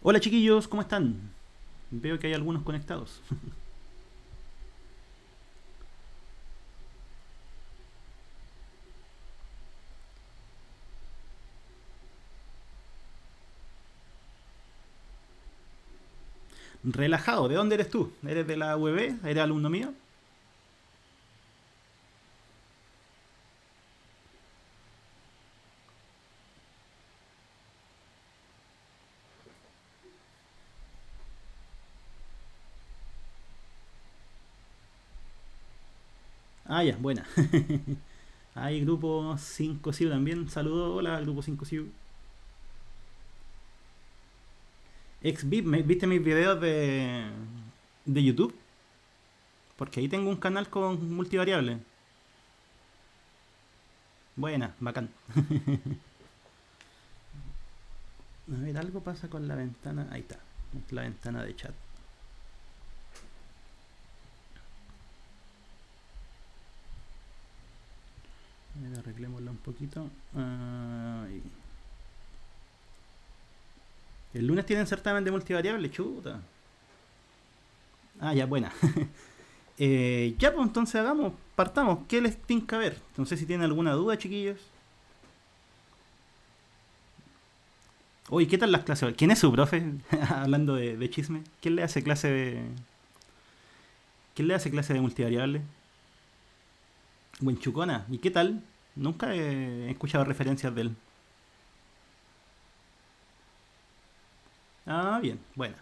Hola chiquillos, ¿cómo están? Veo que hay algunos conectados. Relajado, ¿de dónde eres tú? ¿Eres de la UB? ¿Eres alumno mío? Ah, ya, buena. Hay grupo 5 SIU también. Saludos, hola, grupo 5 SIU. XVIP, ¿viste mis videos de YouTube? Porque ahí tengo un canal con multivariable. Buena, bacán. A ver, algo pasa con la ventana. Ahí está, la ventana de chat. A ver, arreglémosla un poquito. Ahí. El lunes tienen certamen de multivariable, chuta. Ah, ya, buena. Ya, pues entonces hagamos, partamos. ¿Qué les tinca ver? No sé si tienen alguna duda, chiquillos. Uy, ¿qué tal las clases? ¿Quién es su profe? Hablando de chisme. ¿Quién le hace clase de. ¿Quién le hace clase de multivariable? Buenchucona. ¿Y qué tal? Nunca he escuchado referencias de él. Ah, bien, buena.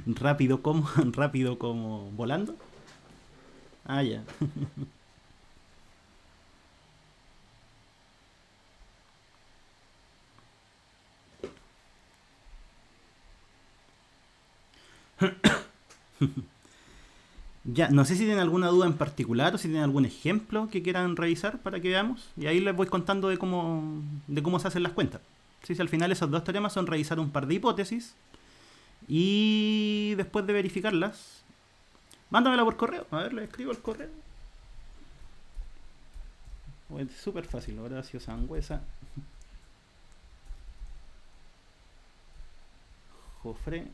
Rápido como, rápido como volando. Ah, ya. Ya, no sé si tienen alguna duda en particular o si tienen algún ejemplo que quieran revisar para que veamos. Y ahí les voy contando de cómo se hacen las cuentas. Sí, sí, al final esos dos temas son revisar un par de hipótesis y después de verificarlas, mándamela por correo. A ver, le escribo el correo. Es súper fácil. Horacio Sangüesa, jofre,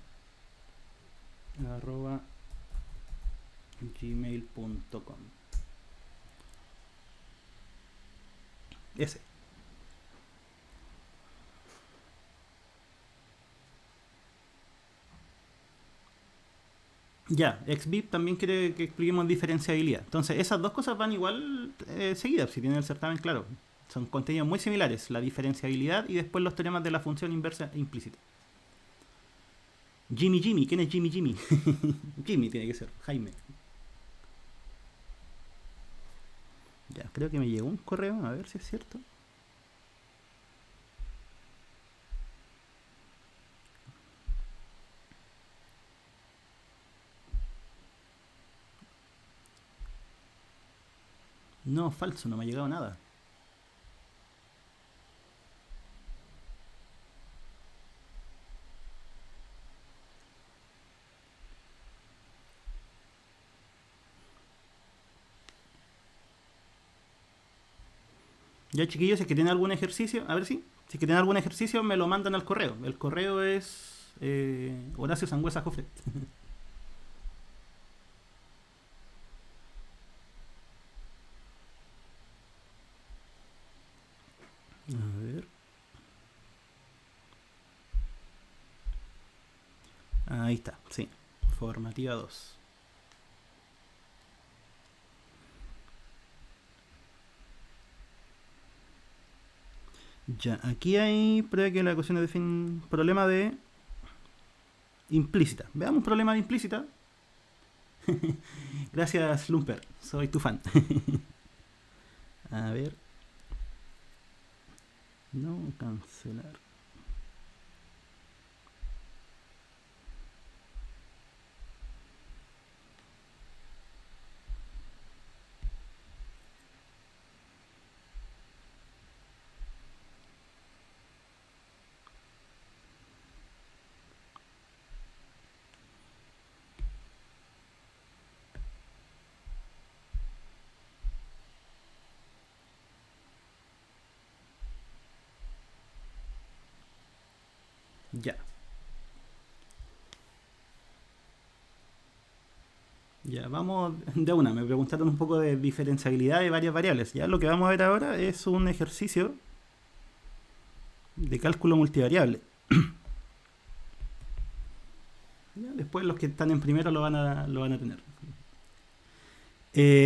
arroba gmail.com. Ese. Ya, XBIP también quiere que expliquemos diferenciabilidad. Entonces, esas dos cosas van igual seguidas, si tienen el certamen claro. Son contenidos muy similares, la diferenciabilidad y después los teoremas de la función inversa e implícita. Jimmy, ¿quién es Jimmy? Jimmy tiene que ser, Jaime. Ya, creo que me llegó un correo, a ver si es cierto. No, falso, no me ha llegado nada. Ya, chiquillos, si es que tienen algún ejercicio, a ver si es que tienen algún ejercicio, me lo mandan al correo. El correo es Horacio Sangüesa Jofre. A ver. Ahí está, sí. Formativa 2. Ya, aquí hay prueba que la ecuación de fin problema de implícita. Veamos un problema de implícita. Gracias, Lumper. Soy tu fan. A ver. No cancelar. Ya. Ya, vamos de una. Me preguntaron un poco de diferenciabilidad de varias variables. Ya lo que vamos a ver ahora es un ejercicio de cálculo multivariable. Ya, después los que están en primero lo van a tener.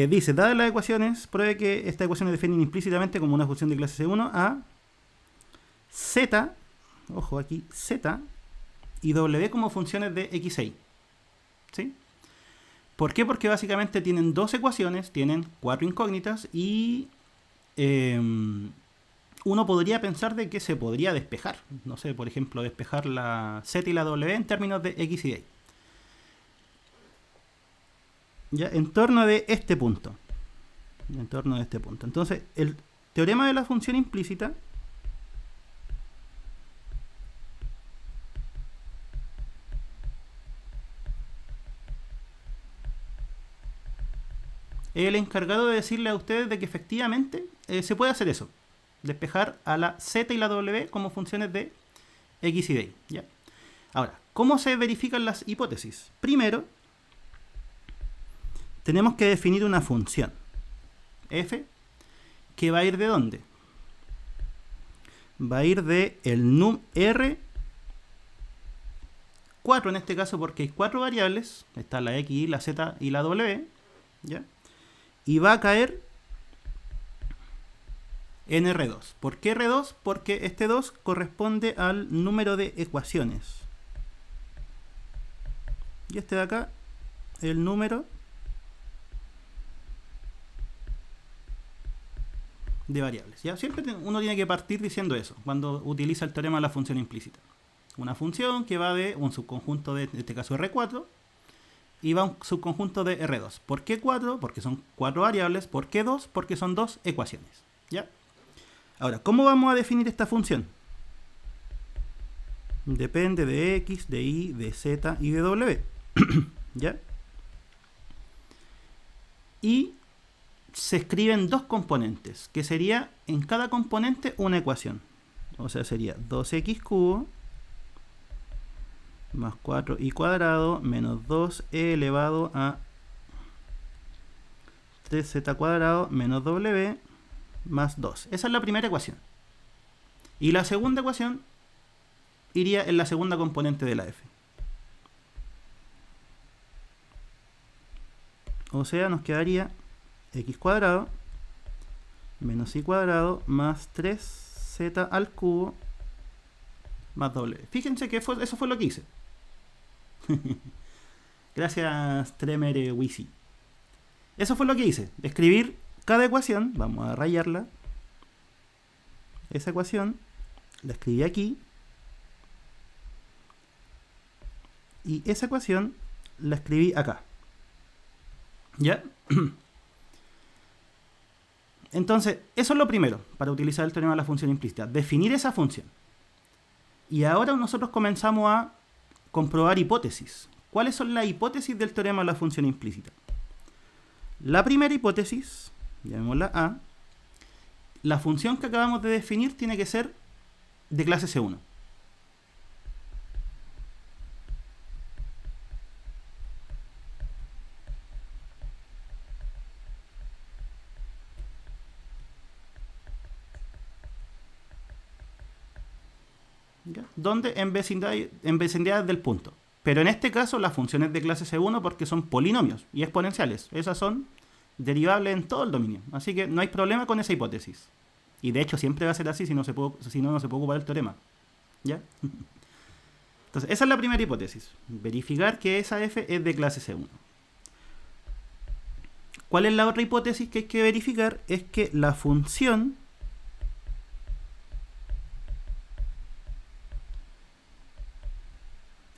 Dice, dadas las ecuaciones, pruebe que estas ecuaciones definen implícitamente como una función de clase C1 a z, ojo aquí, z y w como funciones de x6. ¿Sí? ¿Por qué? Porque básicamente tienen dos ecuaciones, tienen 4 incógnitas y uno podría pensar de que se podría despejar. No sé, por ejemplo, despejar la z y la w en términos de x y y. Ya, en torno de este punto. En torno de este punto. Entonces, el teorema de la función implícita es el encargado de decirle a ustedes de que efectivamente se puede hacer eso. Despejar a la z y la w como funciones de x y de y. ¿Ya? Ahora, ¿cómo se verifican las hipótesis? Primero, tenemos que definir una función f que va a ir de dónde. Va a ir de el num r 4 en este caso porque hay 4 variables. Está la x, la z y la w. ¿Ya? Y va a caer en R2. ¿Por qué R2? Porque este 2 corresponde al número de ecuaciones. Y este de acá, el número de variables. ¿Ya? Siempre uno tiene que partir diciendo eso cuando utiliza el teorema de la función implícita. Una función que va de un subconjunto de, en este caso, R4 y va a un subconjunto de R2. ¿Por qué 4? Porque son 4 variables. ¿Por qué 2? Porque son 2 ecuaciones. ¿Ya? Ahora, ¿cómo vamos a definir esta función? Depende de x, de y, de z y de w. ¿Ya? Y se escriben dos componentes, que sería en cada componente una ecuación. O sea, sería 2x cubo más 4y cuadrado menos 2e elevado a 3z cuadrado menos w más 2. Esa es la primera ecuación. Y la segunda ecuación iría en la segunda componente de la f. O sea, nos quedaría x cuadrado menos y cuadrado más 3z al cubo más w. Fíjense que eso fue lo que hice. Gracias, Tremer Wisi. Eso fue lo que hice. Escribir cada ecuación. Vamos a rayarla. Esa ecuación la escribí aquí. Y esa ecuación la escribí acá. ¿Ya? Entonces, eso es lo primero para utilizar el teorema de la función implícita. Definir esa función. Y ahora nosotros comenzamos a comprobar hipótesis. ¿Cuáles son las hipótesis del teorema de la función implícita? La primera hipótesis, llamémosla A, la función que acabamos de definir tiene que ser de clase C1. ¿Ya? Donde en vecindades del punto. Pero en este caso las funciones de clase C1 porque son polinomios y exponenciales. Esas son derivables en todo el dominio. Así que no hay problema con esa hipótesis. Y de hecho siempre va a ser así si no se puede ocupar el teorema. ¿Ya? Entonces esa es la primera hipótesis. Verificar que esa f es de clase C1. ¿Cuál es la otra hipótesis que hay que verificar? Es que la función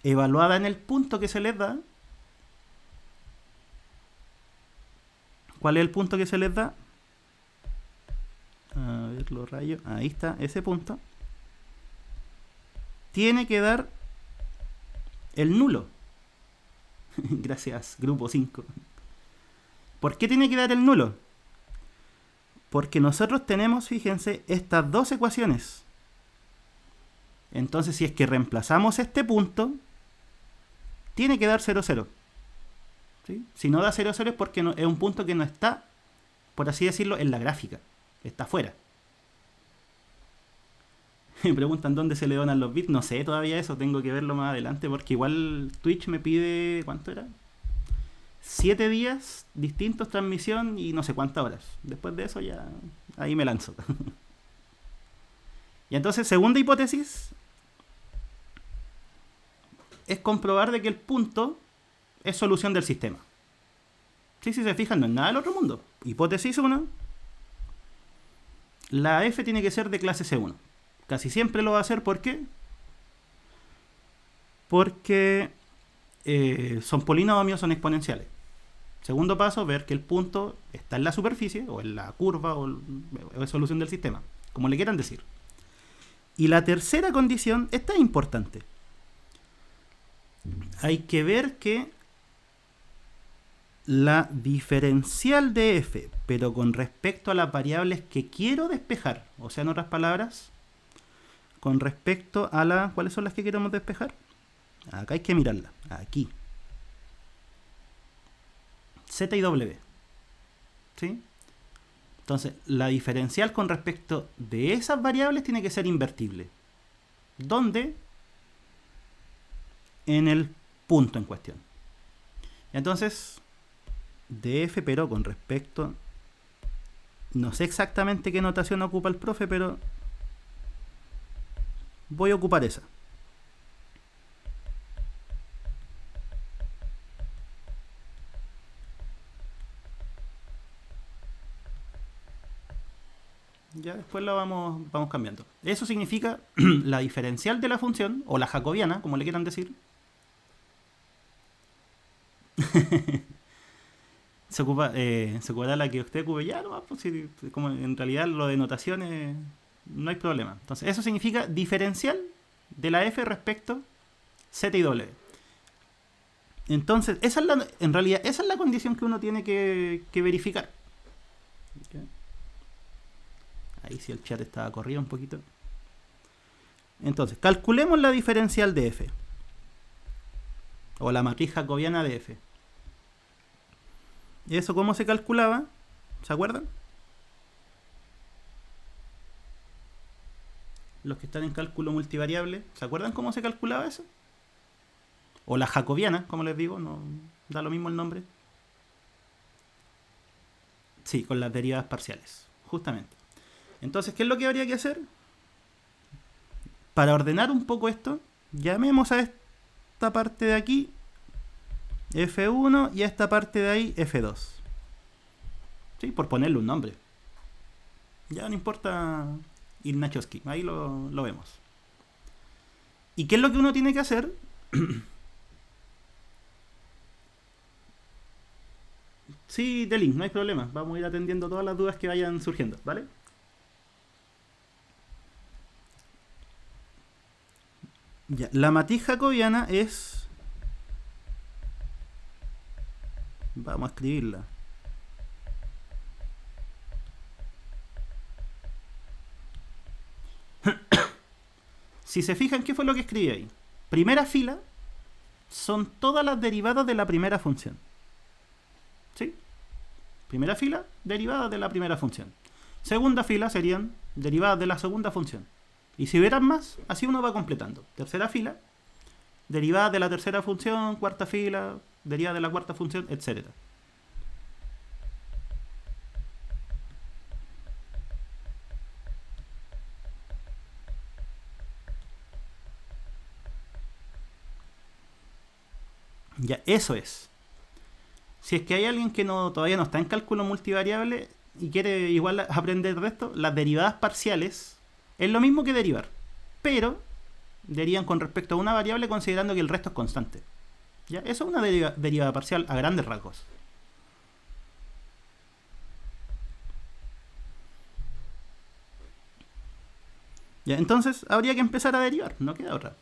evaluada en el punto que se les da. ¿Cuál es el punto que se les da? A ver, lo rayo. Ahí está, ese punto. Tiene que dar el nulo. Gracias, grupo 5. ¿Por qué tiene que dar el nulo? Porque nosotros tenemos, fíjense, estas dos ecuaciones. Entonces, si es que reemplazamos este punto, tiene que dar 0, 0. ¿Sí? Si no da 0, 0 es porque no, es un punto que no está, por así decirlo, en la gráfica. Está fuera. Me preguntan dónde se le donan los bits. No sé todavía eso, tengo que verlo más adelante porque igual Twitch me pide, ¿cuánto era? 7 días distintos transmisión y no sé cuántas horas. Después de eso ya ahí me lanzo. Y entonces, segunda hipótesis es comprobar de que el punto es solución del sistema. Sí, si se fijan, no es nada del otro mundo. Hipótesis 1. La f tiene que ser de clase C1. Casi siempre lo va a hacer, ¿por qué? Porque son polinomios, son exponenciales. Segundo paso, ver que el punto está en la superficie, o en la curva, o es solución del sistema, como le quieran decir. Y la tercera condición, esta es importante. Hay que ver que la diferencial de f, pero con respecto a las variables que quiero despejar, o sea, en otras palabras, con respecto a la... ¿Cuáles son las que queremos despejar? Acá hay que mirarla, aquí. Z y W. ¿Sí? Entonces, la diferencial con respecto de esas variables tiene que ser invertible. ¿Dónde? En el punto en cuestión. Entonces, df, pero con respecto... No sé exactamente qué notación ocupa el profe, pero voy a ocupar esa. Ya después la vamos cambiando. Eso significa la diferencial de la función, o la jacobiana, como le quieran decir. Se ocupará la que usted ocupe ya, no, pues, si, como en realidad lo de notaciones no hay problema. Entonces, eso significa diferencial de la f respecto z y w. Entonces, en realidad, esa es la condición que uno tiene que verificar. ¿Okay? Ahí sí el chat estaba corrido un poquito. Entonces, calculemos la diferencial de f. O la matriz jacobiana de f. ¿Y eso cómo se calculaba? ¿Se acuerdan? Los que están en cálculo multivariable, ¿se acuerdan cómo se calculaba eso? O la jacobiana, como les digo, no da lo mismo el nombre. Sí, con las derivadas parciales, justamente. Entonces, ¿qué es lo que habría que hacer? Para ordenar un poco esto, llamemos a esta parte de aquí F1 y a esta parte de ahí F2. ¿Sí? Por ponerle un nombre. Ya no importa Ignachowski, ahí lo vemos. ¿Y qué es lo que uno tiene que hacer? Sí, Delink, no hay problema. Vamos a ir atendiendo todas las dudas que vayan surgiendo, ¿vale? Ya, la matriz jacobiana es... Vamos a escribirla. Si se fijan, ¿qué fue lo que escribí ahí? Primera fila son todas las derivadas de la primera función. ¿Sí? Primera fila, derivadas de la primera función. Segunda fila serían derivadas de la segunda función. Y si hubieran más, así uno va completando. Tercera fila, derivadas de la tercera función. Cuarta fila, derivadas de la cuarta función, etc. Ya, eso es. Si es que hay alguien que todavía no está en cálculo multivariable y quiere igual aprender de esto, las derivadas parciales es lo mismo que derivar, pero derivan con respecto a una variable considerando que el resto es constante. ¿Ya? Eso es una derivada parcial a grandes rasgos. ¿Ya? Entonces habría que empezar a derivar, no queda otra.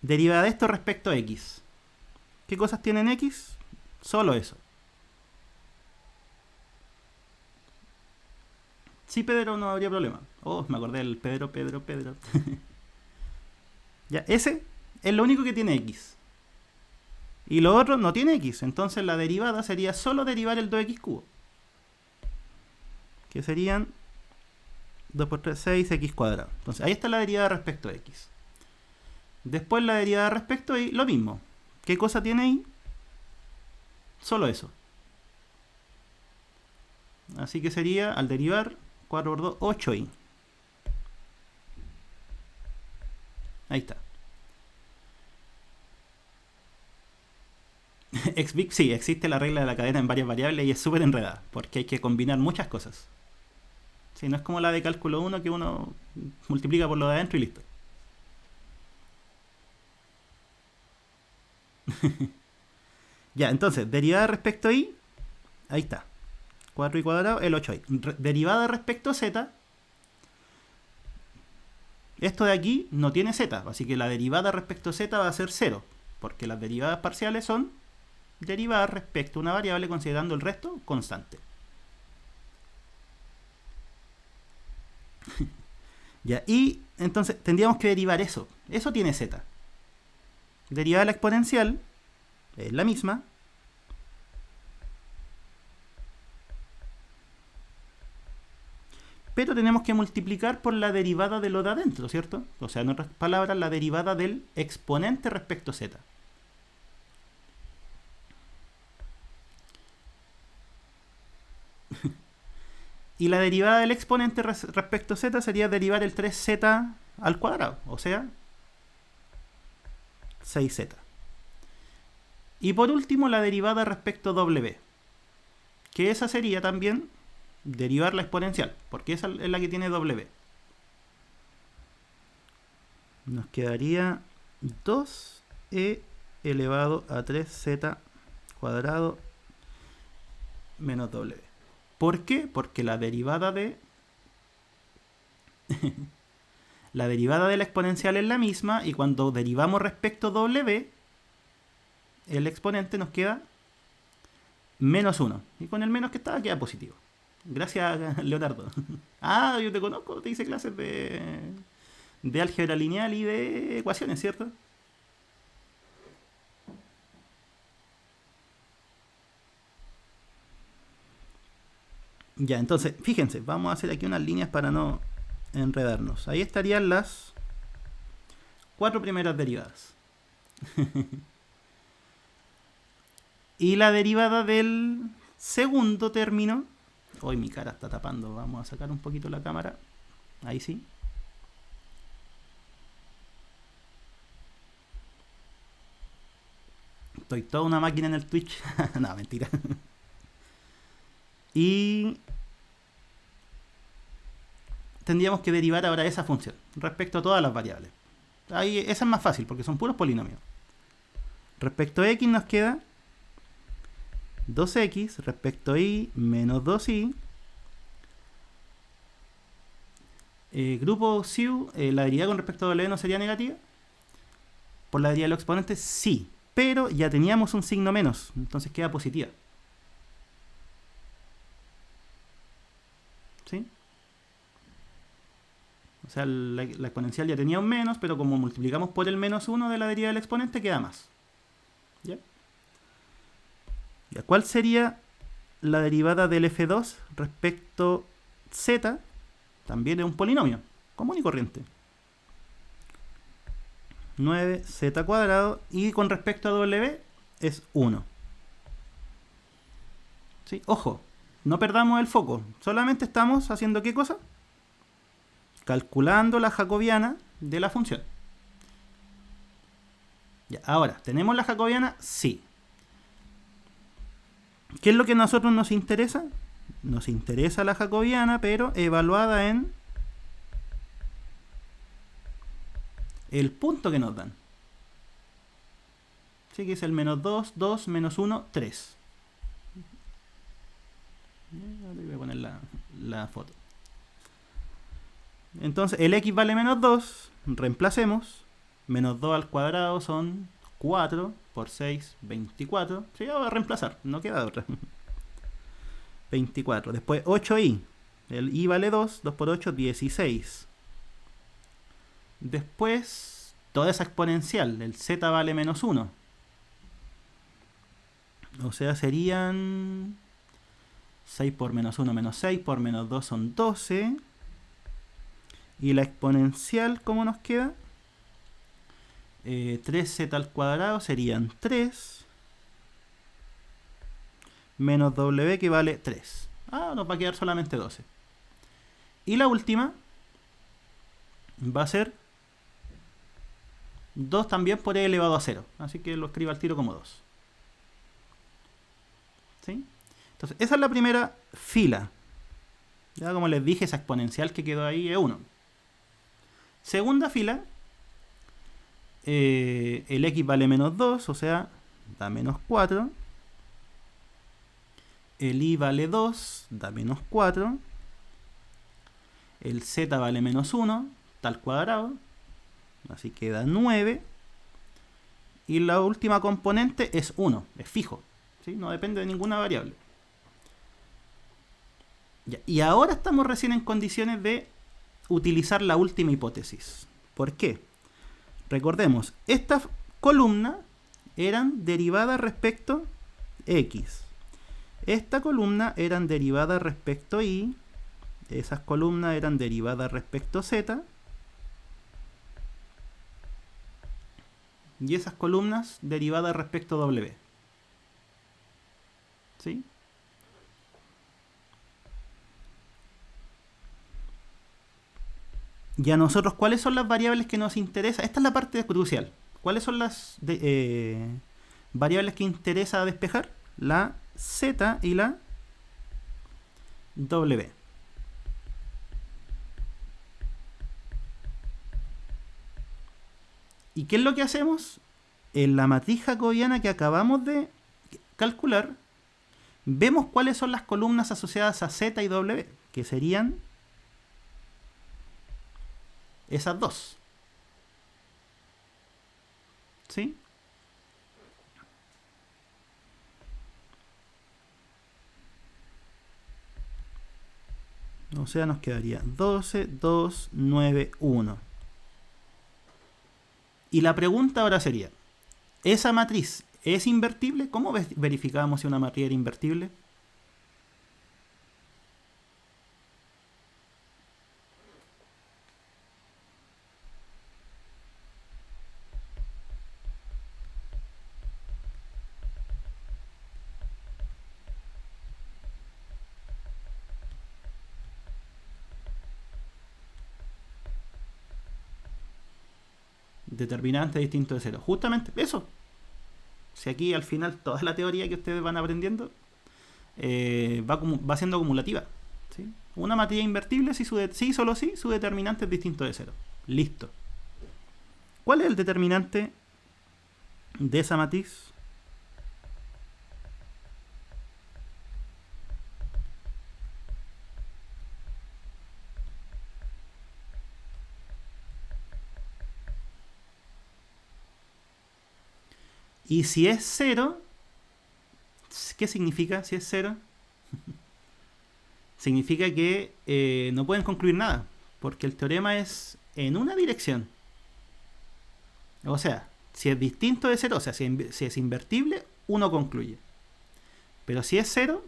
Derivada de esto respecto a x. ¿Qué cosas tienen x? Solo eso. Sí, Pedro, no habría problema. Oh, me acordé del Pedro. Ya, ese es lo único que tiene x. Y lo otro no tiene x. Entonces la derivada sería solo derivar el 2x cubo. Que serían 2 por 3, 6x cuadrado. Entonces ahí está la derivada respecto a x. Después la derivada respecto a y, lo mismo. ¿Qué cosa tiene y? Solo eso. Así que sería, al derivar, 4 por 2, 8y. Ahí está. XBIC, sí, existe la regla de la cadena en varias variables y es súper enredada, porque hay que combinar muchas cosas. Sí, no es como la de cálculo 1 que uno multiplica por lo de adentro y listo. Ya, entonces, derivada respecto a y, ahí está. 4y cuadrado, el 8y. Derivada respecto a z, esto de aquí no tiene z, así que la derivada respecto a z va a ser 0, porque las derivadas parciales son derivadas respecto a una variable considerando el resto constante. Ya, y entonces tendríamos que derivar eso. Eso tiene z. Derivada de la exponencial es la misma. Pero tenemos que multiplicar por la derivada de lo de adentro, ¿cierto? O sea, en otras palabras, la derivada del exponente respecto a z. Y la derivada del exponente respecto a z sería derivar el 3z al cuadrado, o sea, 6z. Y por último, la derivada respecto a w, que esa sería también derivar la exponencial, porque esa es la que tiene w. Nos quedaría 2e elevado a 3z cuadrado menos w. ¿Por qué? Porque la derivada de la derivada de la exponencial es la misma y cuando derivamos respecto a w, el exponente nos queda menos 1. Y con el menos que estaba queda positivo. Gracias, Leonardo. Ah, yo te conozco, te hice clases de álgebra lineal y de ecuaciones, ¿cierto? Ya, entonces, fíjense, vamos a hacer aquí unas líneas para no enredarnos. Ahí estarían las 4 primeras derivadas. Y la derivada del segundo término. Hoy mi cara está tapando. Vamos a sacar un poquito la cámara. Ahí sí. Estoy toda una máquina en el Twitch. No, mentira. Y tendríamos que derivar ahora esa función respecto a todas las variables. Ahí, esa es más fácil porque son puros polinomios. Respecto a x nos queda 2x, respecto a y menos 2y. Grupo SIU, la derivada con respecto a w no sería negativa. Por la derivada de los exponentes sí, pero ya teníamos un signo menos, entonces queda positiva. ¿Sí? O sea, la exponencial ya tenía un menos, pero como multiplicamos por el menos 1 de la derivada del exponente, queda más. ¿Ya? ¿Cuál sería la derivada del f2 respecto z? También es un polinomio, común y corriente. 9z cuadrado, y con respecto a w es 1. ¿Sí? Ojo, no perdamos el foco, solamente estamos haciendo ¿qué cosa? Calculando la jacobiana de la función. Ya, ahora, ¿tenemos la jacobiana? Sí. ¿Qué es lo que a nosotros nos interesa? Nos interesa la jacobiana, pero evaluada en el punto que nos dan. Así que es el menos 2, 2, menos 1, 3. Ahora voy a poner la foto. Entonces, el x vale menos 2, reemplacemos. Menos 2 al cuadrado son 4 por 6, 24. Sí, va a reemplazar, no queda otra. 24. Después 8i. El i vale 2, 2 por 8, 16. Después toda esa exponencial, el z vale menos 1. O sea, serían 6 por menos 1 menos 6, por menos 2 son 12. Y la exponencial, ¿cómo nos queda? 3z al cuadrado serían 3. Menos w que vale 3. Nos va a quedar solamente 12. Y la última va a ser 2 también por e elevado a 0. Así que lo escribo al tiro como 2. ¿Sí? Entonces, esa es la primera fila. Ya como les dije, esa exponencial que quedó ahí es 1. Segunda fila, el x vale menos 2, o sea, da menos 4. El y vale 2, da menos 4. El z vale menos 1, está al cuadrado. Así que da 9. Y la última componente es 1, es fijo. ¿Sí? No depende de ninguna variable. Ya, y ahora estamos recién en condiciones de utilizar la última hipótesis. ¿Por qué? Recordemos, estas columnas eran derivadas respecto x. Esta columna eran derivadas respecto y. Esas columnas eran derivadas respecto z. Y esas columnas derivadas respecto w. ¿Sí? Y a nosotros, ¿cuáles son las variables que nos interesan? Esta es la parte crucial. ¿Cuáles son las variables que interesa despejar? La z y la w. ¿Y qué es lo que hacemos? En la matriz jacobiana que acabamos de calcular, vemos cuáles son las columnas asociadas a z y w, que serían esas dos. ¿Sí? O sea, nos quedaría 12, 2, 9, 1. Y la pregunta ahora sería, ¿esa matriz es invertible? ¿Cómo verificamos si una matriz era invertible? Determinante distinto de 0. Justamente eso. Si aquí al final toda la teoría que ustedes van aprendiendo va siendo acumulativa. ¿Sí? Una matriz invertible si solo si su determinante es distinto de 0. Listo. ¿Cuál es el determinante de esa matriz? Y si es 0, ¿qué significa si es 0? Significa que no pueden concluir nada, porque el teorema es en una dirección. O sea, si es distinto de 0, o sea, si es invertible, uno concluye. Pero si es 0,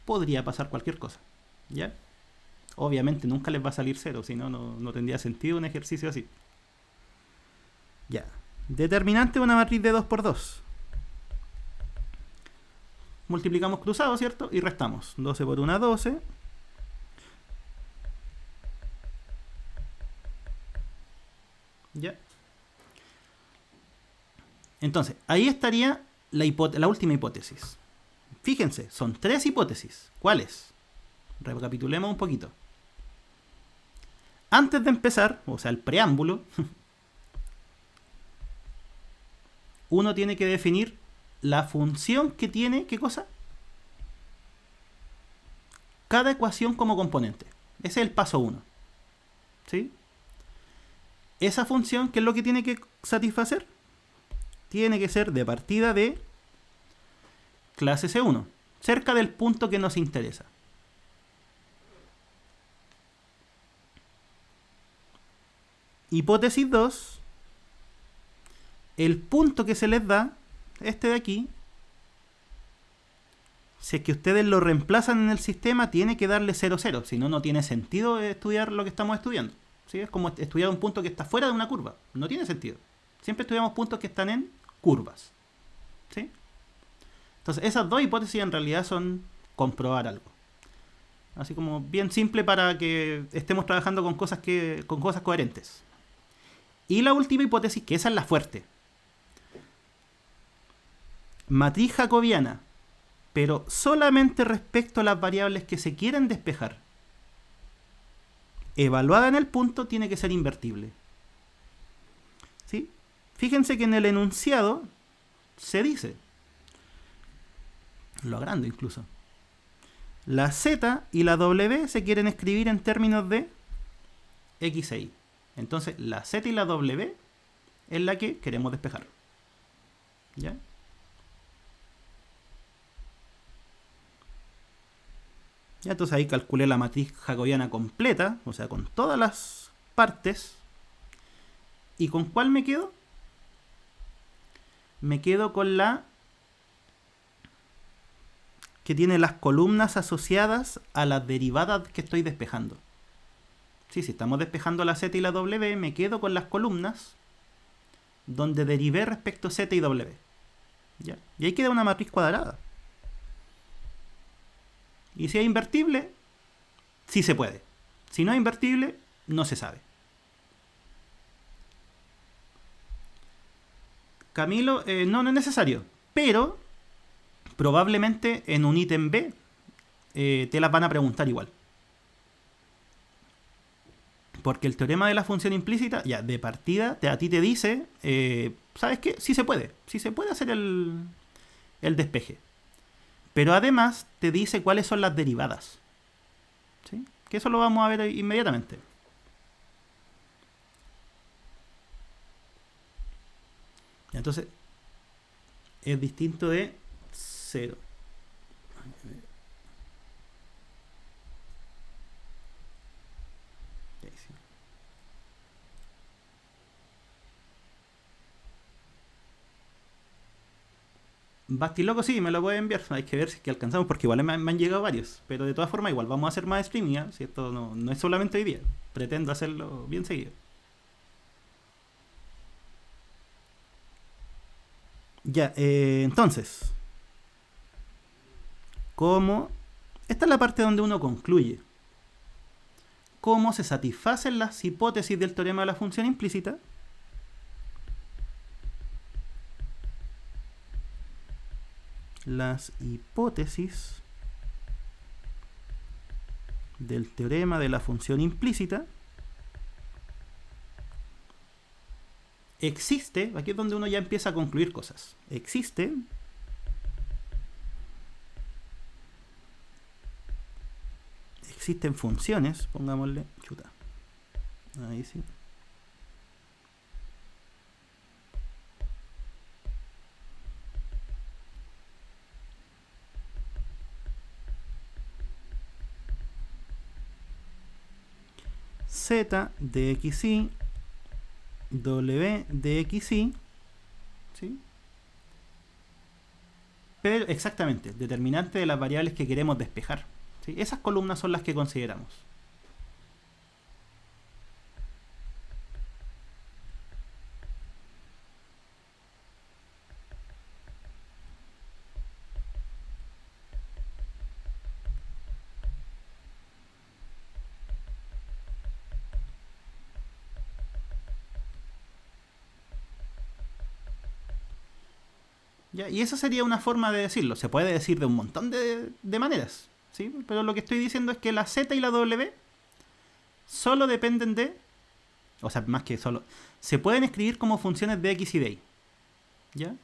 podría pasar cualquier cosa. ¿Ya? Obviamente nunca les va a salir 0, si no, no tendría sentido un ejercicio así. Ya. Determinante de una matriz de 2 por 2. Multiplicamos cruzado, ¿cierto? Y restamos. 12 por 1, 12. ¿Ya? Entonces, ahí estaría la última hipótesis. Fíjense, son 3 hipótesis. ¿Cuáles? Recapitulemos un poquito. Antes de empezar, o sea, el preámbulo, uno tiene que definir la función que tiene, ¿qué cosa? Cada ecuación como componente. Ese es el paso 1. ¿Sí? Esa función, ¿qué es lo que tiene que satisfacer? Tiene que ser de partida de clase C1, cerca del punto que nos interesa. Hipótesis 2, el punto que se les da, este de aquí, si es que ustedes lo reemplazan en el sistema, tiene que darle 0, 0. Si no, no tiene sentido estudiar lo que estamos estudiando. ¿Sí? Es como estudiar un punto que está fuera de una curva. No tiene sentido. Siempre estudiamos puntos que están en curvas. ¿Sí? Entonces, esas dos hipótesis en realidad son comprobar algo. Así como bien simple para que estemos trabajando con cosas coherentes. Y la última hipótesis, que esa es la fuerte. Matriz jacobiana, pero solamente respecto a las variables que se quieren despejar. Evaluada en el punto, tiene que ser invertible. ¿Sí? Fíjense que en el enunciado se dice, lo agrando incluso, la Z y la W se quieren escribir en términos de X e Y. Entonces, la Z y la W es la que queremos despejar. ¿Ya? Ya, entonces ahí calculé la matriz jacobiana completa, o sea, con todas las partes. ¿Y con cuál me quedo? Me quedo con la que tiene las columnas asociadas a las derivadas que estoy despejando. Sí, si estamos despejando la Z y la W, me quedo con las columnas donde derivé respecto a Z y W. ¿Ya? Y ahí queda una matriz cuadrada. Y si es invertible, sí se puede. Si no es invertible, no se sabe. Camilo, no es necesario. Pero probablemente en un ítem B te las van a preguntar igual. Porque el teorema de la función implícita, ya de partida, a ti te dice, ¿sabes qué? Sí se puede. Sí se puede hacer el despeje. Pero además te dice cuáles son las derivadas. ¿Sí? Que eso lo vamos a ver inmediatamente. Entonces, es distinto de 0. Bastiloco sí, me lo puede enviar. Hay que ver si es que alcanzamos, porque igual me han llegado varios. Pero de todas formas, igual vamos a hacer más streaming, ¿eh? Si esto no es solamente hoy día. Pretendo hacerlo bien seguido. Ya, entonces, ¿cómo? Esta es la parte donde uno concluye. ¿Cómo se satisfacen las hipótesis del teorema de la función implícita? Las hipótesis del teorema de la función implícita existe, aquí es donde uno ya empieza a concluir cosas. Existen funciones, pongámosle, chuta, ahí sí. Z de xy, W de xy, ¿sí? Pero exactamente, determinante de las variables que queremos despejar. ¿Sí? Esas columnas son las que consideramos. ¿Ya? Y esa sería una forma de decirlo. Se puede decir de un montón de maneras. ¿Sí? Pero lo que estoy diciendo es que la Z y la W solo dependen de... O sea, más que solo... Se pueden escribir como funciones de X y de Y. ¿Ya?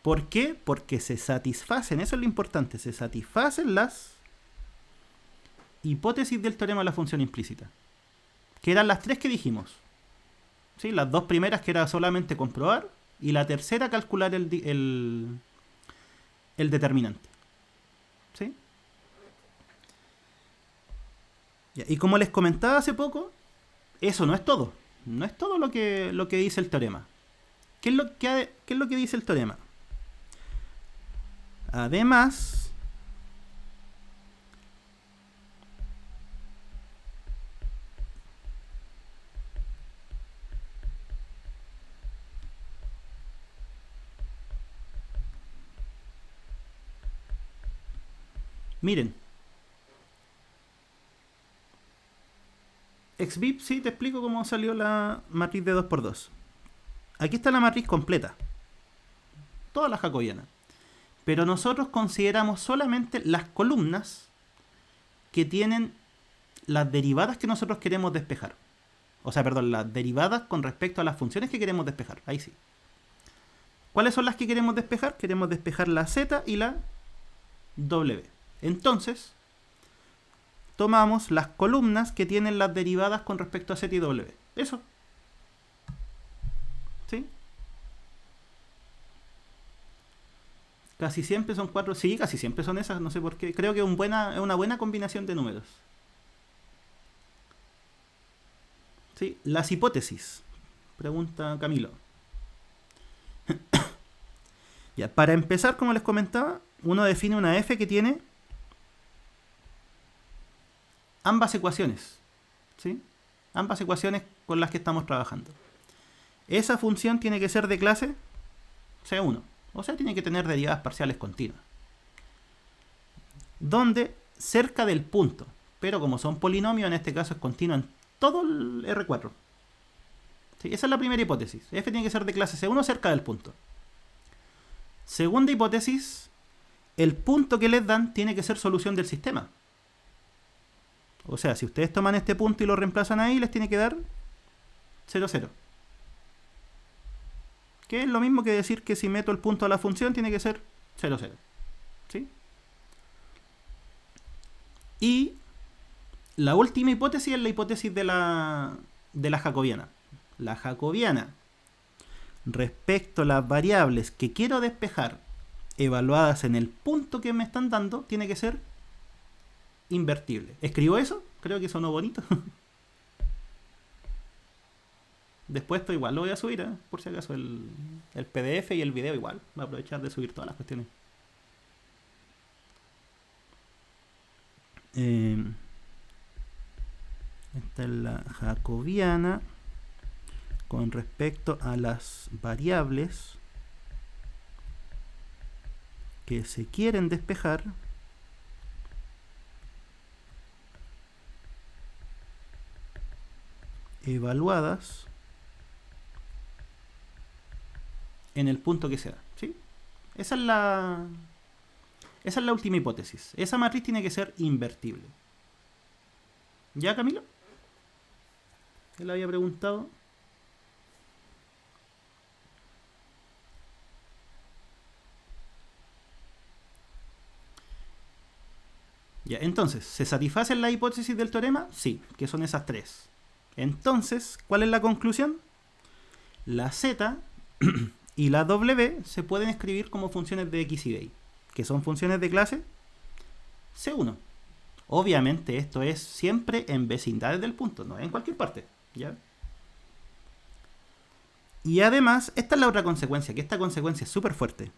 ¿Por qué? Porque se satisfacen, eso es lo importante, se satisfacen las hipótesis del teorema de la función implícita. Que eran las tres que dijimos. ¿Sí? Las dos primeras que era solamente comprobar y la tercera calcular el determinante. ¿Sí? Y como les comentaba hace poco, eso no es todo. No es todo lo que dice el teorema. qué es lo que dice el teorema? Además, miren, XVIP, sí, te explico cómo salió la matriz de 2×2. Aquí está la matriz completa, toda la jacobiana. Pero nosotros consideramos solamente las columnas que tienen las derivadas que nosotros queremos despejar. O sea, perdón, las derivadas con respecto a las funciones que queremos despejar. Ahí sí. ¿Cuáles son las que queremos despejar? Queremos despejar la z y la w. Entonces, tomamos las columnas que tienen las derivadas con respecto a z y w. Eso. ¿Sí? Casi siempre son 4. Sí, casi siempre son esas. No sé por qué. Creo que es una buena combinación de números. ¿Sí? Las hipótesis. Pregunta Camilo. Ya, para empezar, como les comentaba, uno define una f que tiene ambas ecuaciones. ¿Sí? Ambas ecuaciones con las que estamos trabajando. Esa función tiene que ser de clase C1. O sea, tiene que tener derivadas parciales continuas. Donde cerca del punto, pero como son polinomios, en este caso es continua en todo el R4. ¿Sí? Esa es la primera hipótesis. F tiene que ser de clase C1 cerca del punto. Segunda hipótesis, el punto que les dan tiene que ser solución del sistema. O sea, si ustedes toman este punto y lo reemplazan ahí, les tiene que dar 0, 0. Que es lo mismo que decir que si meto el punto a la función tiene que ser 0, 0. ¿Sí? Y la última hipótesis es la hipótesis de la jacobiana. La jacobiana, respecto a las variables que quiero despejar evaluadas en el punto que me están dando, tiene que ser invertible. ¿Escribo eso? Creo que sonó bonito. Después esto igual lo voy a subir, por si acaso el PDF y el video igual. Voy a aprovechar de subir todas las cuestiones. Esta es la jacobiana con respecto a las variables que se quieren despejar evaluadas en el punto que sea. ¿Sí? Esa es la última hipótesis. Esa matriz tiene que ser invertible. ¿Ya, Camilo? Él había preguntado. Ya, entonces, ¿se satisfacen las hipótesis del teorema? Sí, que son esas tres. Entonces, ¿cuál es la conclusión? La z y la w se pueden escribir como funciones de x y de y, que son funciones de clase C1. Obviamente esto es siempre en vecindades del punto, no en cualquier parte. ¿Ya? Y además, esta es la otra consecuencia, que esta consecuencia es súper fuerte.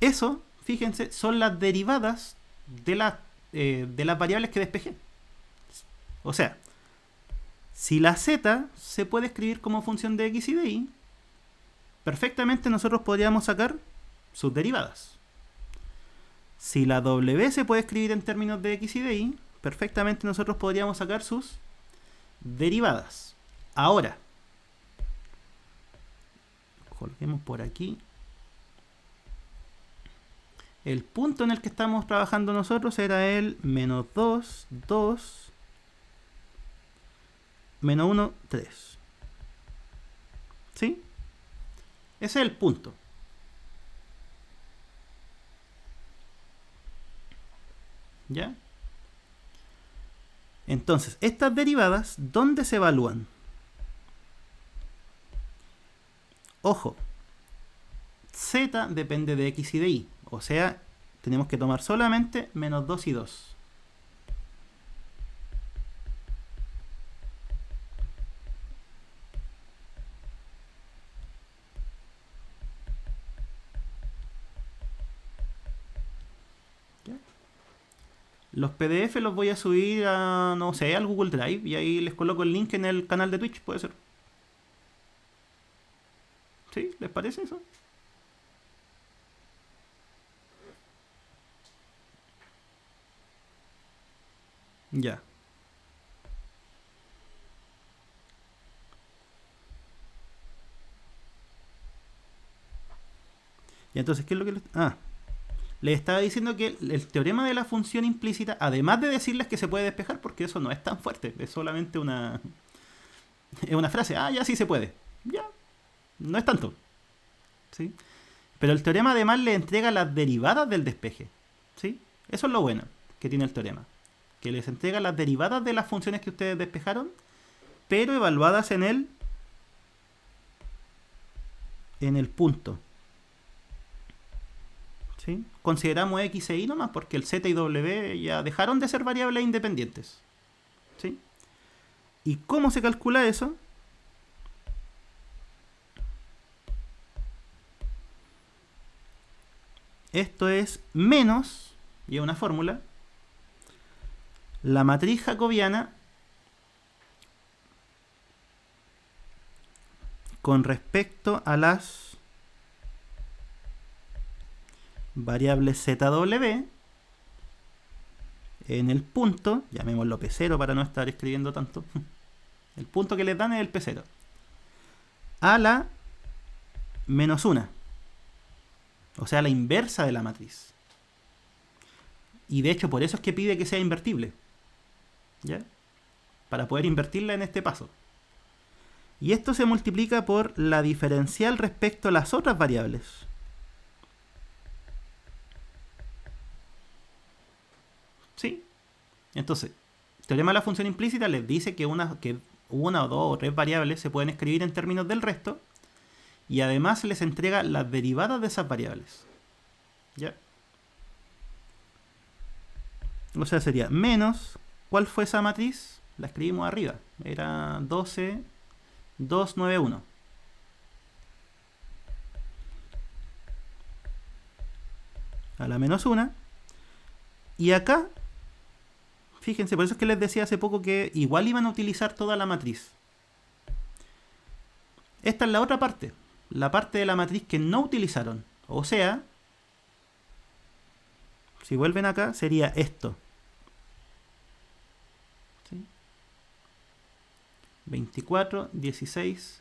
Eso, fíjense, son las derivadas de las variables que despejé. O sea, si la z se puede escribir como función de x y de y, perfectamente nosotros podríamos sacar sus derivadas. Si la w se puede escribir en términos de x y de y, perfectamente nosotros podríamos sacar sus derivadas. Ahora, coloquemos por aquí. El punto en el que estamos trabajando nosotros era el menos 2, 2, menos 1, 3. ¿Sí? Ese es el punto. ¿Ya? Entonces, estas derivadas, ¿dónde se evalúan? Ojo, z depende de x y de y. O sea, tenemos que tomar solamente menos 2 y 2. Los PDF los voy a subir a, no sé, al Google Drive y ahí les coloco el link en el canal de Twitch, puede ser. ¿Sí? ¿Les parece eso? Ya. Y entonces, ¿qué es lo que les estaba diciendo que el teorema de la función implícita, además de decirles que se puede despejar, porque eso no es tan fuerte, es solamente es una frase, ya sí se puede. Ya, no es tanto. ¿Sí? Pero el teorema además le entrega las derivadas del despeje. ¿Sí? Eso es lo bueno que tiene el teorema. Que les entrega las derivadas de las funciones que ustedes despejaron, pero evaluadas en el punto. ¿Sí? Consideramos x e y nomás porque el z y w ya dejaron de ser variables independientes. ¿Sí? ¿Y cómo se calcula eso? Esto es menos, y es una fórmula, la matriz jacobiana con respecto a las variables zw en el punto, llamémoslo P0 para no estar escribiendo tanto, el punto que les dan es el P0, a la menos 1, o sea, la inversa de la matriz. Y de hecho por eso es que pide que sea invertible, ¿ya? Para poder invertirla en este paso. Y esto se multiplica por la diferencial respecto a las otras variables. ¿Sí? Entonces, el teorema de la función implícita les dice que una o dos o tres variables se pueden escribir en términos del resto y además les entrega las derivadas de esas variables. ¿Ya? O sea, sería menos, ¿cuál fue esa matriz? La escribimos arriba. Era 12, 2, 9, 1. A la menos 1. Y acá, fíjense, por eso es que les decía hace poco que igual iban a utilizar toda la matriz. Esta es la otra parte. La parte de la matriz que no utilizaron. O sea, si vuelven acá, sería esto. ¿Sí? 24, 16.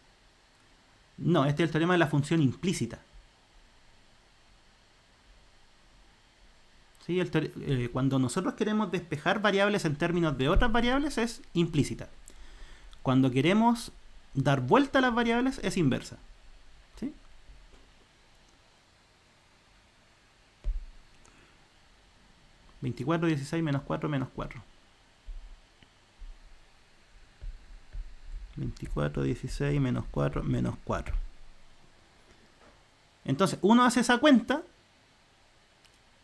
No, este es el teorema de la función implícita. ¿Sí? Cuando nosotros queremos despejar variables en términos de otras variables es implícita. Cuando queremos dar vuelta a las variables es inversa. ¿Sí? (24, 16, menos 4, menos 4). 24, 16, menos 4, menos 4. Entonces, uno hace esa cuenta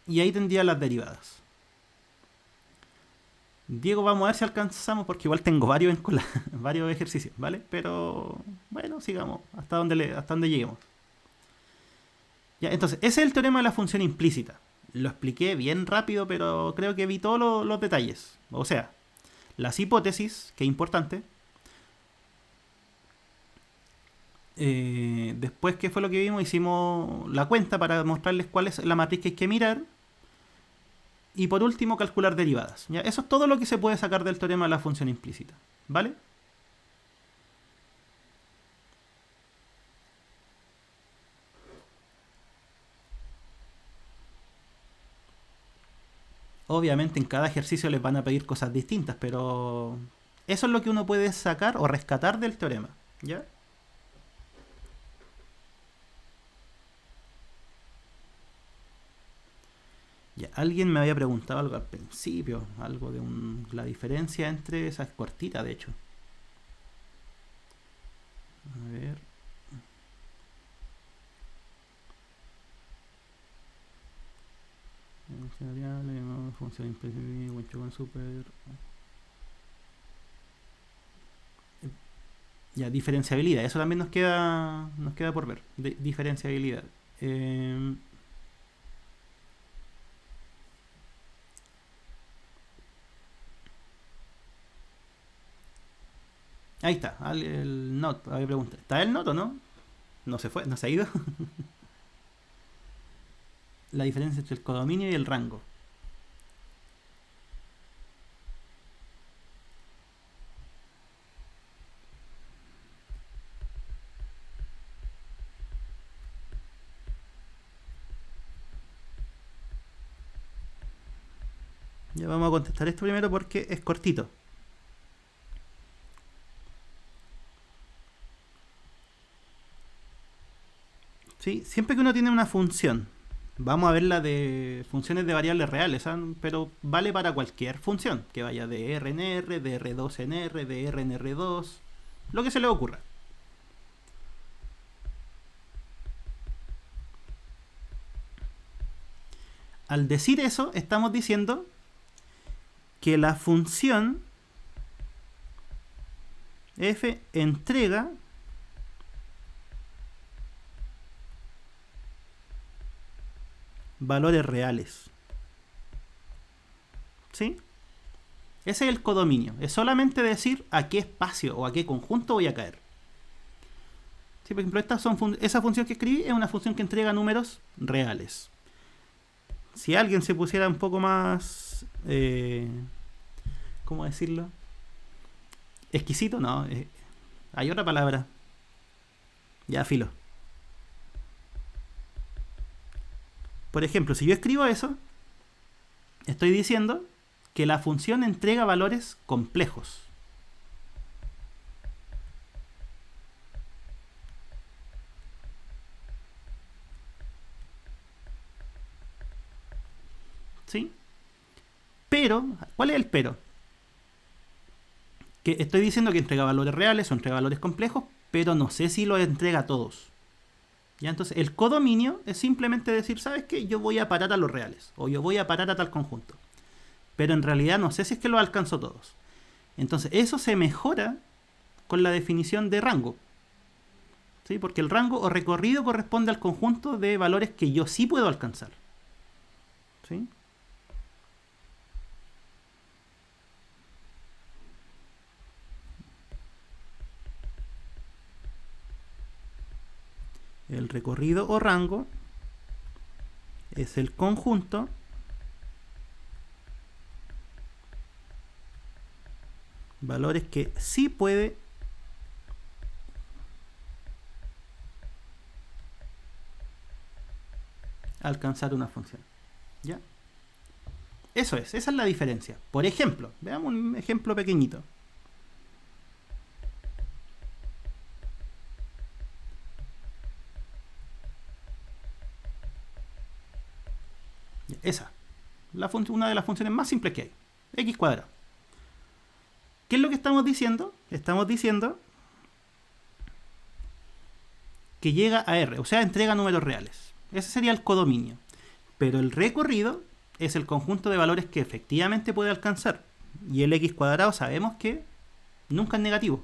y ahí tendría las derivadas. Diego, vamos a ver si alcanzamos, porque igual tengo varios varios ejercicios, ¿vale? Pero bueno, sigamos hasta donde lleguemos. Ya, entonces, ese es el teorema de la función implícita. Lo expliqué bien rápido, pero creo que vi todos los detalles. O sea, las hipótesis, que es importante. Después, ¿qué fue lo que vimos? Hicimos la cuenta para mostrarles cuál es la matriz que hay que mirar. Y por último, calcular derivadas. ¿Ya? Eso es todo lo que se puede sacar del teorema de la función implícita. ¿Vale? Obviamente en cada ejercicio les van a pedir cosas distintas, pero eso es lo que uno puede sacar o rescatar del teorema. ¿Ya? Ya, alguien me había preguntado algo al principio, algo de la diferencia entre esas cortitas, de hecho. A ver. Función implícita con super. Ya, diferenciabilidad, eso también nos queda por ver. Diferenciabilidad. Ahí está, el not. Había pregunta. ¿Está el not o no? No se fue, no se ha ido. La diferencia entre el codominio y el rango. Ya vamos a contestar esto primero porque es cortito. ¿Sí? Siempre que uno tiene una función, vamos a ver la de funciones de variables reales, ¿ah? Pero vale para cualquier función, que vaya de R en R, de R2 en R, de R en R2, lo que se le ocurra. Al decir eso, estamos diciendo que la función f entrega valores reales. ¿Sí? Ese es el codominio. Es solamente decir a qué espacio o a qué conjunto voy a caer. ¿Sí? Por ejemplo, esa función que escribí es una función que entrega números reales. Si alguien se pusiera un poco más... ¿cómo decirlo? Exquisito, no. Hay otra palabra. Ya, filo. Por ejemplo, si yo escribo eso, estoy diciendo que la función entrega valores complejos. ¿Sí? Pero, ¿cuál es el pero? Que estoy diciendo que entrega valores reales o entrega valores complejos, pero no sé si los entrega a todos. ¿Ya? Entonces, el codominio es simplemente decir, ¿sabes qué? Yo voy a parar a los reales, o yo voy a parar a tal conjunto. Pero en realidad no sé si es que los alcanzo todos. Entonces, eso se mejora con la definición de rango. ¿Sí? Porque el rango o recorrido corresponde al conjunto de valores que yo sí puedo alcanzar. ¿Sí? El recorrido o rango es el conjunto valores que sí puede alcanzar una función. ¿Ya? Eso es, esa es la diferencia. Por ejemplo, veamos un ejemplo pequeñito. Esa, una de las funciones más simples que hay. X cuadrado. ¿Qué es lo que estamos diciendo? Estamos diciendo que llega a R, o sea, entrega números reales. Ese sería el codominio. Pero el recorrido es el conjunto de valores que efectivamente puede alcanzar. Y el X cuadrado sabemos que nunca es negativo.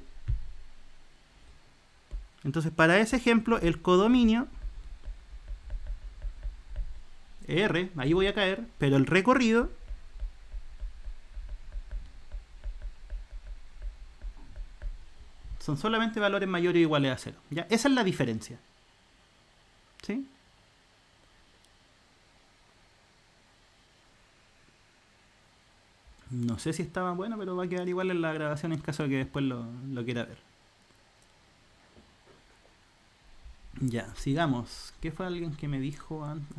Entonces, para ese ejemplo, el codominio R, ahí voy a caer, pero el recorrido son solamente valores mayores o iguales a 0. ¿Ya? Esa es la diferencia. ¿Sí? No sé si estaba bueno, pero va a quedar igual en la grabación en caso de que después lo quiera ver. Ya, sigamos. ¿Qué fue alguien que me dijo antes?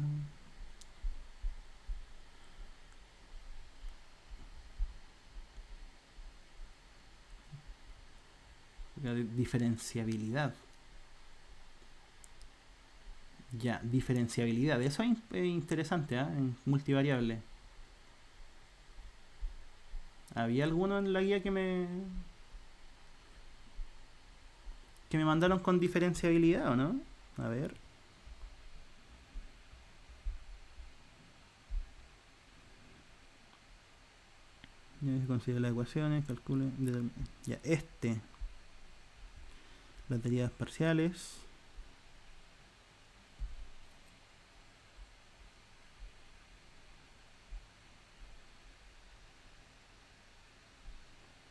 La diferenciabilidad. Ya, diferenciabilidad. Eso es interesante, ¿eh? En multivariable. ¿Había alguno en la guía que me mandaron con diferenciabilidad o no? A ver. Ya se considera las ecuaciones, calcule. Ya, las derivadas parciales.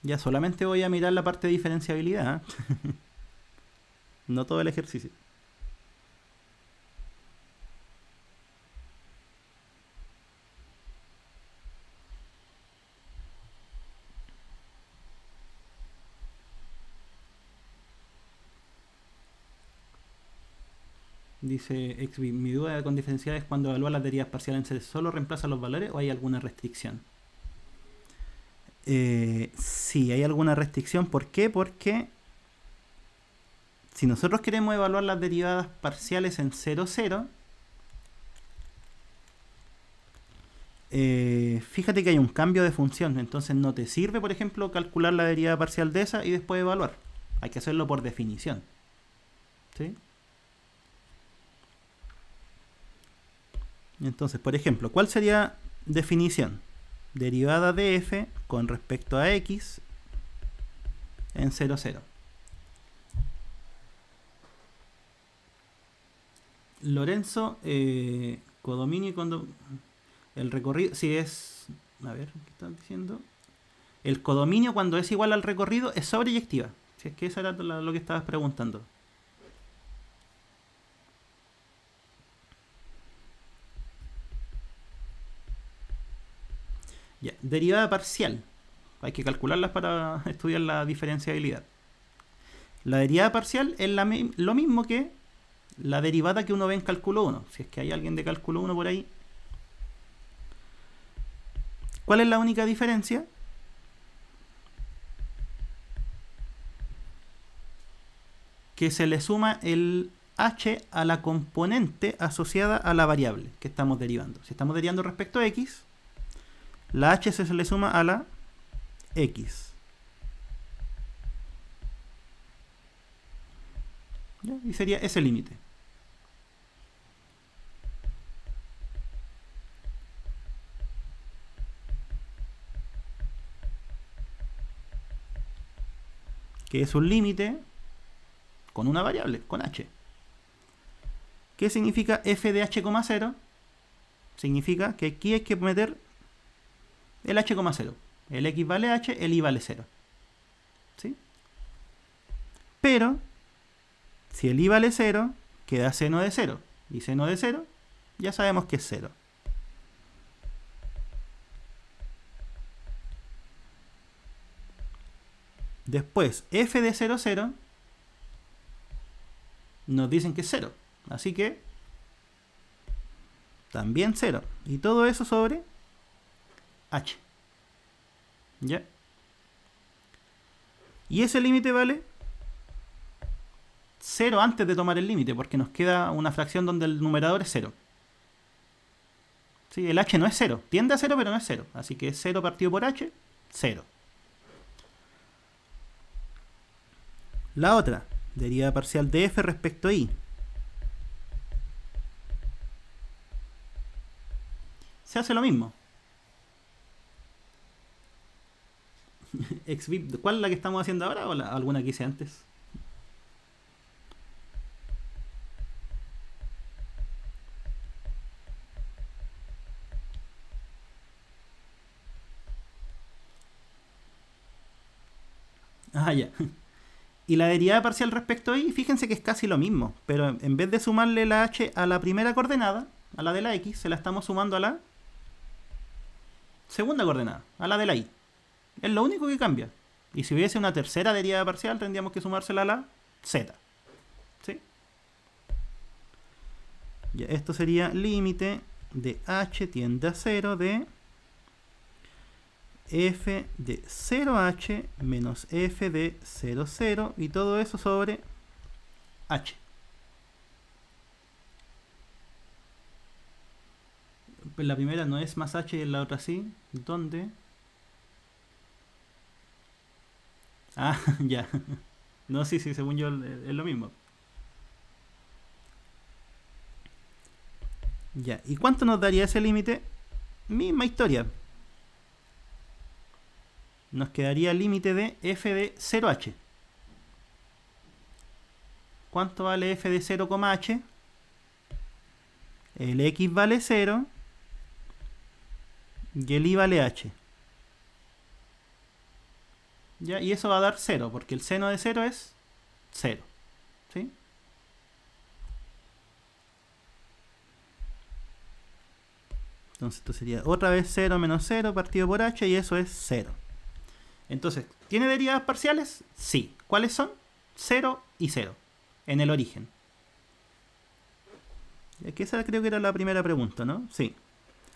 Ya solamente voy a mirar la parte de diferenciabilidad, ¿eh? No todo el ejercicio. Dice XB, mi duda con diferencial es cuando evalúa las derivas parciales en C, ¿solo reemplaza los valores o hay alguna restricción? Sí, hay alguna restricción. ¿Por qué? Porque si nosotros queremos evaluar las derivadas parciales en 0, 0, fíjate que hay un cambio de función. Entonces no te sirve, por ejemplo, calcular la derivada parcial de esa y después evaluar. Hay que hacerlo por definición. ¿Sí? Entonces, por ejemplo, ¿cuál sería definición? Derivada de f con respecto a x en 0, 0. Lorenzo, codominio y el recorrido, si es... A ver, ¿qué están diciendo? El codominio cuando es igual al recorrido es sobreyectiva. Si es que eso era lo que estabas preguntando. Ya, derivada parcial. Hay que calcularlas para estudiar la diferenciabilidad. La derivada parcial es lo mismo que la derivada que uno ve en cálculo 1. Si es que hay alguien de cálculo 1 por ahí. ¿Cuál es la única diferencia? Que se le suma el h a la componente asociada a la variable que estamos derivando. Si estamos derivando respecto a x, la h se le suma a la x. ¿Ya? Y sería ese límite. Que es un límite con una variable, con h. ¿Qué significa f de h, 0? Significa que aquí hay que meter el h, 0. El x vale h, el y vale 0. ¿Sí? Pero, si el y vale 0, queda seno de 0. Y seno de 0, ya sabemos que es 0. Después, f de 0, 0, nos dicen que es 0. Así que, también 0. Y todo eso sobre h. ¿Ya? Y ese límite vale 0 antes de tomar el límite, porque nos queda una fracción donde el numerador es 0. ¿Sí? El h no es 0. Tiende a 0, pero no es 0. Así que 0 partido por h, 0. La otra, derivada parcial de f respecto a y. Se hace lo mismo. ¿Cuál es la que estamos haciendo ahora o alguna que hice antes? Ah, ya. Y la derivada parcial respecto a y, fíjense que es casi lo mismo, pero en vez de sumarle la h a la primera coordenada, a la de la x, se la estamos sumando a la segunda coordenada, a la de la y. Es lo único que cambia. Y si hubiese una tercera derivada parcial, tendríamos que sumársela a la z. ¿Sí? Ya, esto sería límite de h tiende a 0 de f de 0h menos f de 0, 0 y todo eso sobre h. La primera no es más h y la otra sí. ¿Dónde? Ah, ya. No, sí, según yo es lo mismo. Ya. ¿Y cuánto nos daría ese límite? Misma historia. Nos quedaría el límite de f de 0h. ¿Cuánto vale f de 0, h? El x vale 0 y el y vale h. ¿ya? Y eso va a dar 0, porque el seno de 0 es 0. ¿Sí? Entonces esto sería otra vez 0 menos 0 partido por h, y eso es 0. Entonces, ¿tiene derivadas parciales? Sí. ¿Cuáles son? 0 y 0 en el origen. Que esa creo que era la primera pregunta, ¿no? Sí.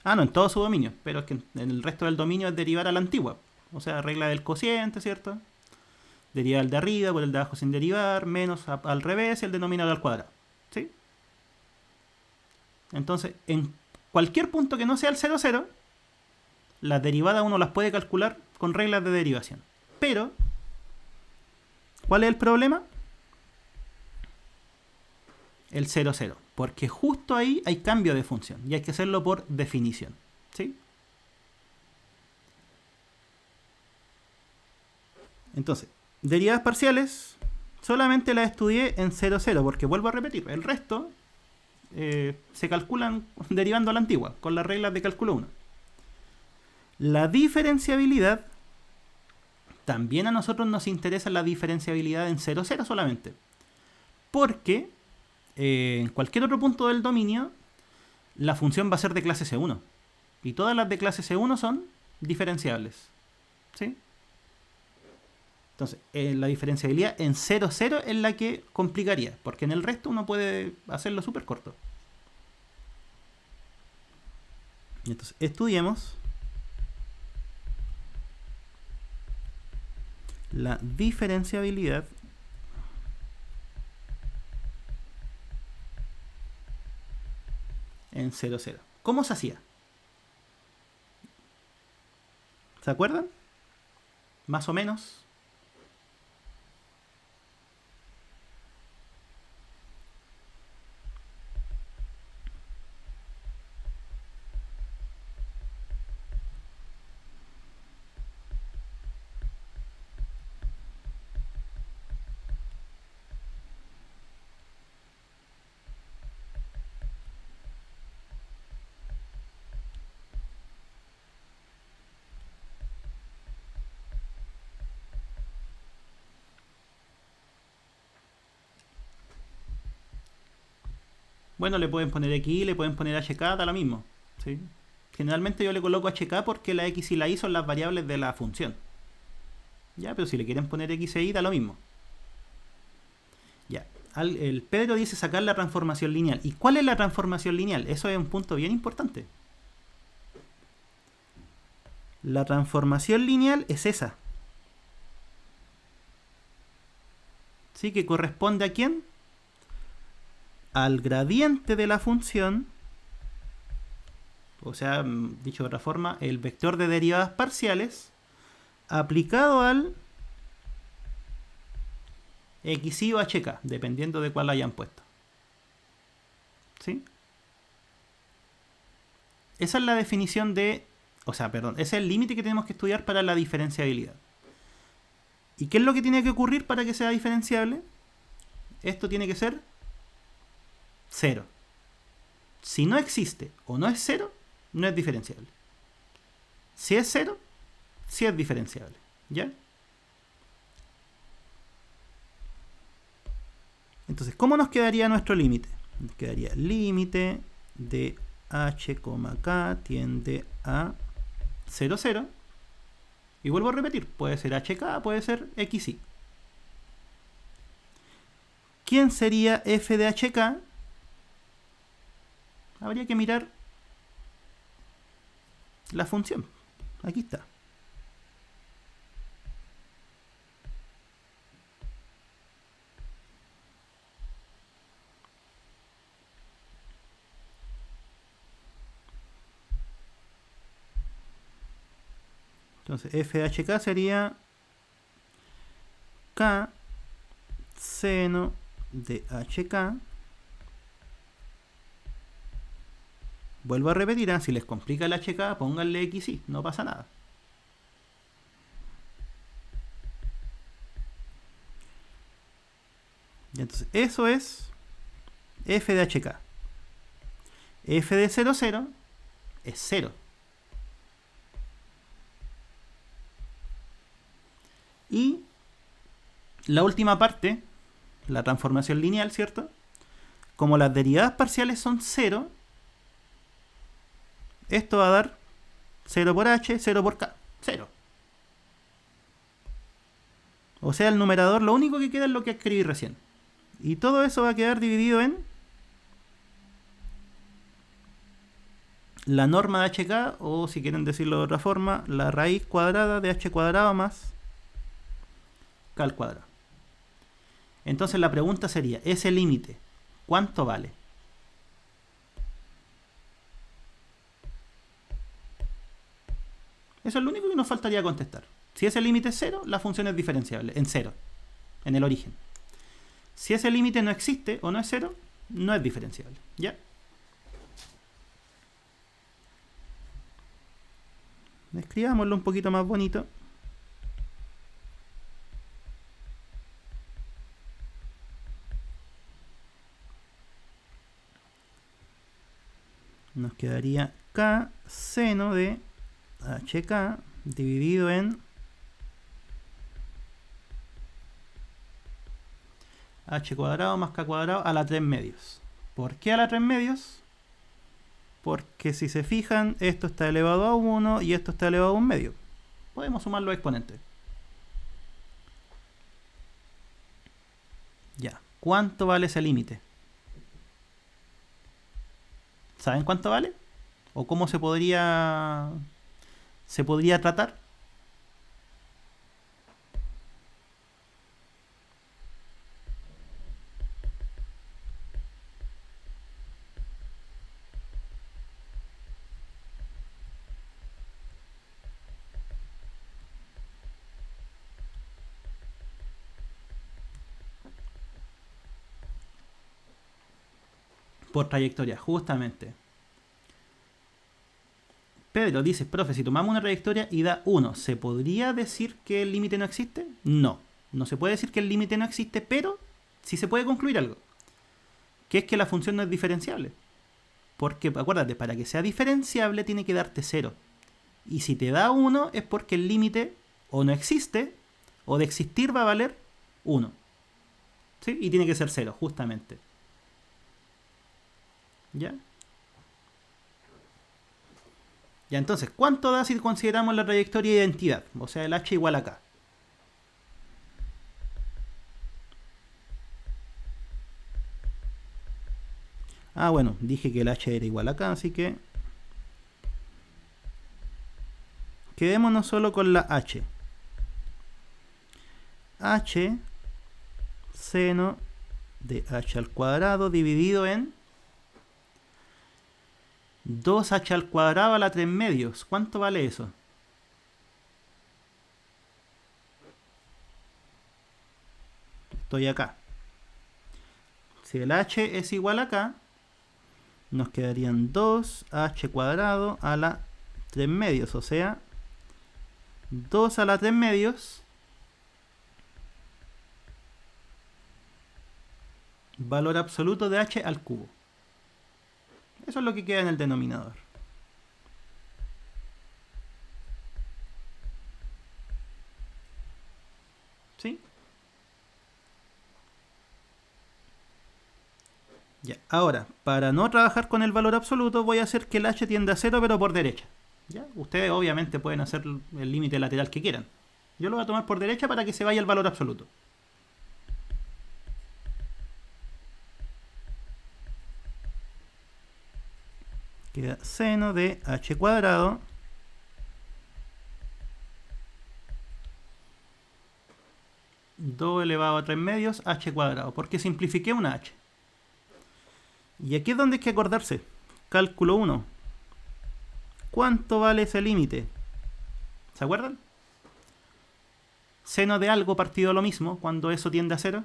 Ah, no, en todo su dominio, pero es que en el resto del dominio es derivar a la antigua. O sea, regla del cociente, ¿cierto? Derivar el de arriba por el de abajo sin derivar, menos al revés y el denominador al cuadrado. ¿Sí? Entonces, en cualquier punto que no sea el 0, 0, las derivadas uno las puede calcular con reglas de derivación. Pero, ¿cuál es el problema? El 0, 0. Porque justo ahí hay cambio de función y hay que hacerlo por definición. ¿Sí? Entonces, derivadas parciales solamente las estudié en 0, 0, porque vuelvo a repetir, el resto se calculan derivando a la antigua, con las reglas de cálculo 1. La diferenciabilidad, también a nosotros nos interesa la diferenciabilidad en 0, 0 solamente. Porque en cualquier otro punto del dominio, la función va a ser de clase C1. Y todas las de clase C1 son diferenciables. ¿Sí? Entonces, la diferenciabilidad en 0, 0 es la que complicaría, porque en el resto uno puede hacerlo súper corto. Entonces, estudiemos la diferenciabilidad en 0, 0. ¿Cómo se hacía? ¿Se acuerdan? Más o menos. Bueno, le pueden poner x, le pueden poner hk, da lo mismo. ¿Sí? Generalmente yo le coloco hk porque la x y la y son las variables de la función. Ya, pero si le quieren poner x e y, da lo mismo. Ya. El Pedro dice sacar la transformación lineal. ¿Y cuál es la transformación lineal? Eso es un punto bien importante. La transformación lineal es esa. ¿Sí? Que corresponde a quién? Al gradiente de la función, o sea, dicho de otra forma, el vector de derivadas parciales aplicado al xy o hk, dependiendo de cuál hayan puesto. ¿Sí? Esa es la definición de... O sea, perdón, ese es el límite que tenemos que estudiar para la diferenciabilidad. ¿Y qué es lo que tiene que ocurrir para que sea diferenciable? Esto tiene que ser 0. Si no existe o no es 0, no es diferenciable. Si es 0, sí es diferenciable. ¿Ya? Entonces, ¿cómo nos quedaría nuestro límite? Nos quedaría límite de h, k tiende a 0, 0. Y vuelvo a repetir, puede ser hk, puede ser xy. ¿Quién sería f de hk? Habría que mirar la función. Aquí está. Entonces, f de hk sería k seno de hk. Vuelvo a repetir, si les complica el hk, pónganle xy, no pasa nada. Y entonces, eso es f de hk. F de 0, 0 es 0. Y la última parte, la transformación lineal, ¿cierto? Como las derivadas parciales son 0, esto va a dar 0 por h, 0 por k. 0. O sea, el numerador lo único que queda es lo que escribí recién. Y todo eso va a quedar dividido en la norma de hk, o si quieren decirlo de otra forma, la raíz cuadrada de h cuadrado más k al cuadrado. Entonces la pregunta sería, ese límite, ¿cuánto vale? Eso es lo único que nos faltaría contestar. Si ese límite es 0, la función es diferenciable, en 0, en el origen. Si ese límite no existe o no es 0, no es diferenciable. ¿Ya? Escribámoslo un poquito más bonito. Nos quedaría k seno de hk dividido en h cuadrado más k cuadrado a la 3 medios. ¿Por qué a la 3 medios? Porque si se fijan, esto está elevado a 1 y esto está elevado a 1 medio. Podemos sumar los exponentes. Ya. ¿Cuánto vale ese límite? ¿Saben cuánto vale? ¿O cómo se podría tratar? Por trayectoria, justamente. Pedro dice, profe, si tomamos una trayectoria y da 1, ¿se podría decir que el límite no existe? No, no se puede decir que el límite no existe, pero sí se puede concluir algo, que es que la función no es diferenciable. Porque, acuérdate, para que sea diferenciable tiene que darte 0. Y si te da 1 es porque el límite o no existe, o de existir va a valer 1. ¿Sí? Y tiene que ser 0, justamente. ¿Ya? Ya, entonces, ¿cuánto da si consideramos la trayectoria de identidad? O sea, el h igual a k. Ah, bueno, dije que el h era igual a k, así que quedémonos solo con la h. H seno de h al cuadrado dividido en 2h al cuadrado a la 3 medios. ¿Cuánto vale eso? Estoy acá. Si el h es igual a k, nos quedarían 2h cuadrado a la 3 medios. O sea, 2 a la 3 medios valor absoluto de h al cubo. Eso es lo que queda en el denominador. ¿Sí? Ya. Ahora, para no trabajar con el valor absoluto, voy a hacer que el h tienda a 0, pero por derecha. ¿Ya? Ustedes obviamente pueden hacer el límite lateral que quieran. Yo lo voy a tomar por derecha para que se vaya el valor absoluto. Queda seno de h cuadrado elevado a 3 medios h cuadrado, porque simplifiqué una h. Y aquí es donde hay que acordarse. Cálculo 1. ¿Cuánto vale ese límite? ¿Se acuerdan? Seno de algo partido a lo mismo, cuando eso tiende a 0.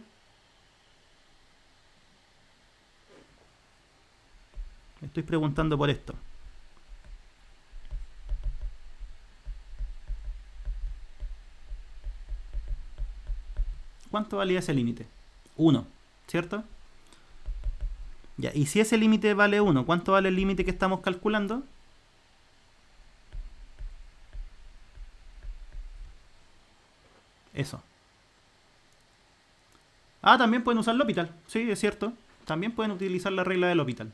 Me estoy preguntando por esto. ¿Cuánto valía ese límite? 1, ¿cierto? Ya, y si ese límite vale 1, ¿cuánto vale el límite que estamos calculando? Eso. Ah, también pueden usar L'Hopital. Sí, es cierto. También pueden utilizar la regla del L'Hopital.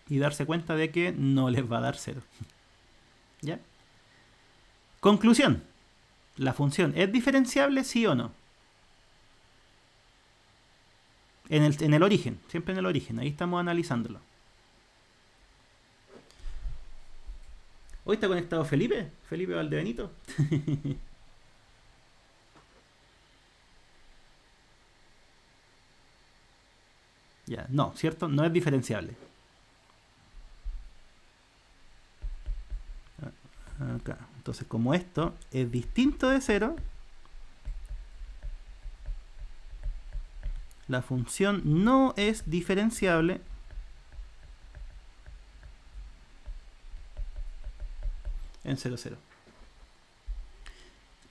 Y darse cuenta de que no les va a dar 0. ¿Ya? Conclusión. ¿La función es diferenciable, sí o no? En el origen. Siempre en el origen. Ahí estamos analizándolo. ¿Hoy está conectado Felipe? Felipe Valdebenito. Ya, no, ¿cierto? No es diferenciable. Acá. Entonces, como esto es distinto de 0, la función no es diferenciable en 0, 0.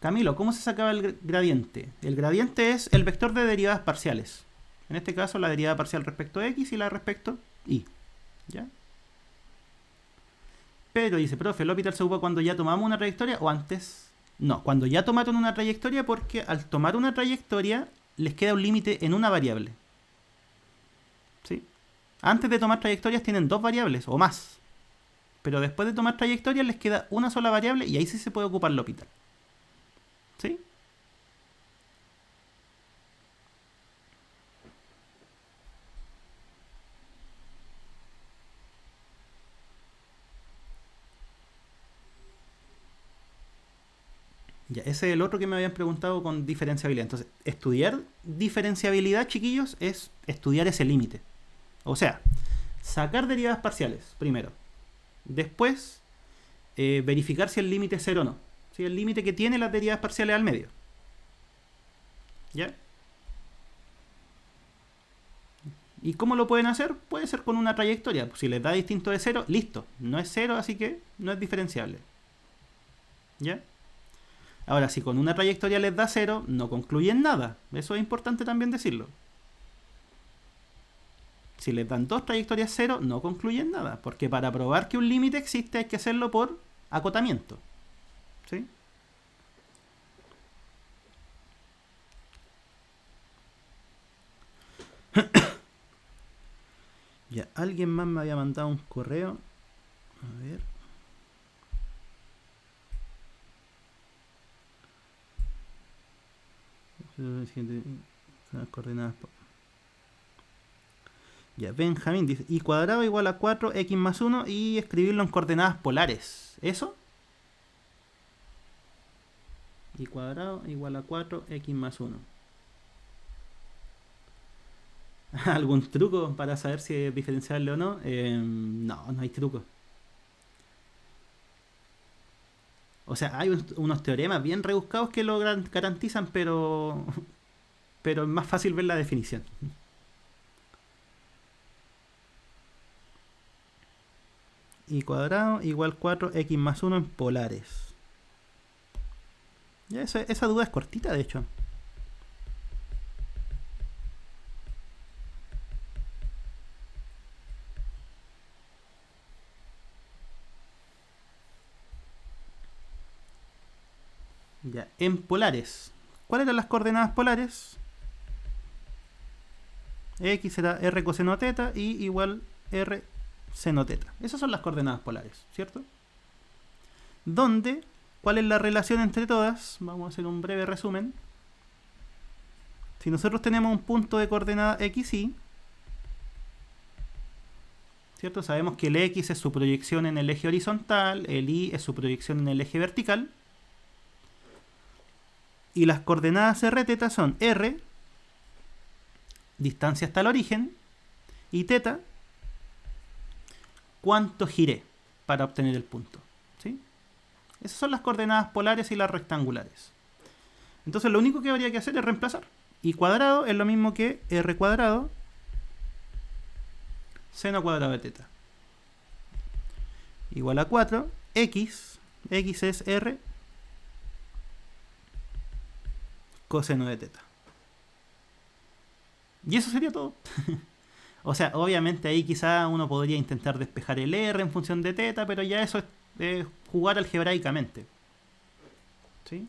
Camilo, ¿cómo se sacaba el gradiente? El gradiente es el vector de derivadas parciales. En este caso, la derivada parcial respecto a x y la respecto y. ¿Ya? Pero dice, profe, ¿el L'Hopital se ocupa cuando ya tomamos una trayectoria o antes? No, cuando ya tomaron una trayectoria, porque al tomar una trayectoria les queda un límite en una variable. ¿Sí? Antes de tomar trayectorias tienen 2 variables o más. Pero después de tomar trayectorias les queda una sola variable y ahí sí se puede ocupar L'Hopital. ¿Sí? Ya, ese es el otro que me habían preguntado con diferenciabilidad. Entonces, estudiar diferenciabilidad, chiquillos, es estudiar ese límite. O sea, sacar derivadas parciales, primero. Después, verificar si el límite es 0 o no. Si el límite que tiene las derivadas parciales al medio. ¿Ya? ¿Y cómo lo pueden hacer? Puede ser con una trayectoria. Si les da distinto de 0, listo. No es 0, así que no es diferenciable. ¿Ya? Ahora, si con una trayectoria les da 0, no concluyen nada. Eso es importante también decirlo. Si les dan 2 trayectorias 0, no concluyen nada. Porque para probar que un límite existe hay que hacerlo por acotamiento. ¿Sí? Ya, alguien más me había mandado un correo. A ver. Coordenadas. Ya, Benjamín dice, y cuadrado igual a 4x más 1 y escribirlo en coordenadas polares. ¿Eso? Y cuadrado igual a 4x más 1. ¿Algún truco para saber si es diferenciable o no? No, no hay truco. O sea, hay unos teoremas bien rebuscados que lo garantizan, pero es más fácil ver la definición. Y cuadrado igual 4x más 1 en polares. Ya, esa duda es cortita, de hecho. Ya, en polares. ¿Cuáles eran las coordenadas polares? X será r coseno teta y igual r seno teta. Esas son las coordenadas polares, ¿cierto? Donde, ¿cuál es la relación entre todas? Vamos a hacer un breve resumen. Si nosotros tenemos un punto de coordenada x, y, ¿cierto? Sabemos que el x es su proyección en el eje horizontal, el y es su proyección en el eje vertical. Y las coordenadas r teta son r, distancia hasta el origen, y teta, cuánto giré para obtener el punto. ¿Sí? Esas son las coordenadas polares y las rectangulares. Entonces lo único que habría que hacer es reemplazar. Y cuadrado es lo mismo que r cuadrado seno cuadrado de teta. Igual a 4, x es r coseno de teta. Y eso sería todo. O sea, obviamente ahí quizá uno podría intentar despejar el r en función de teta, pero ya eso es jugar algebraicamente. ¿Sí?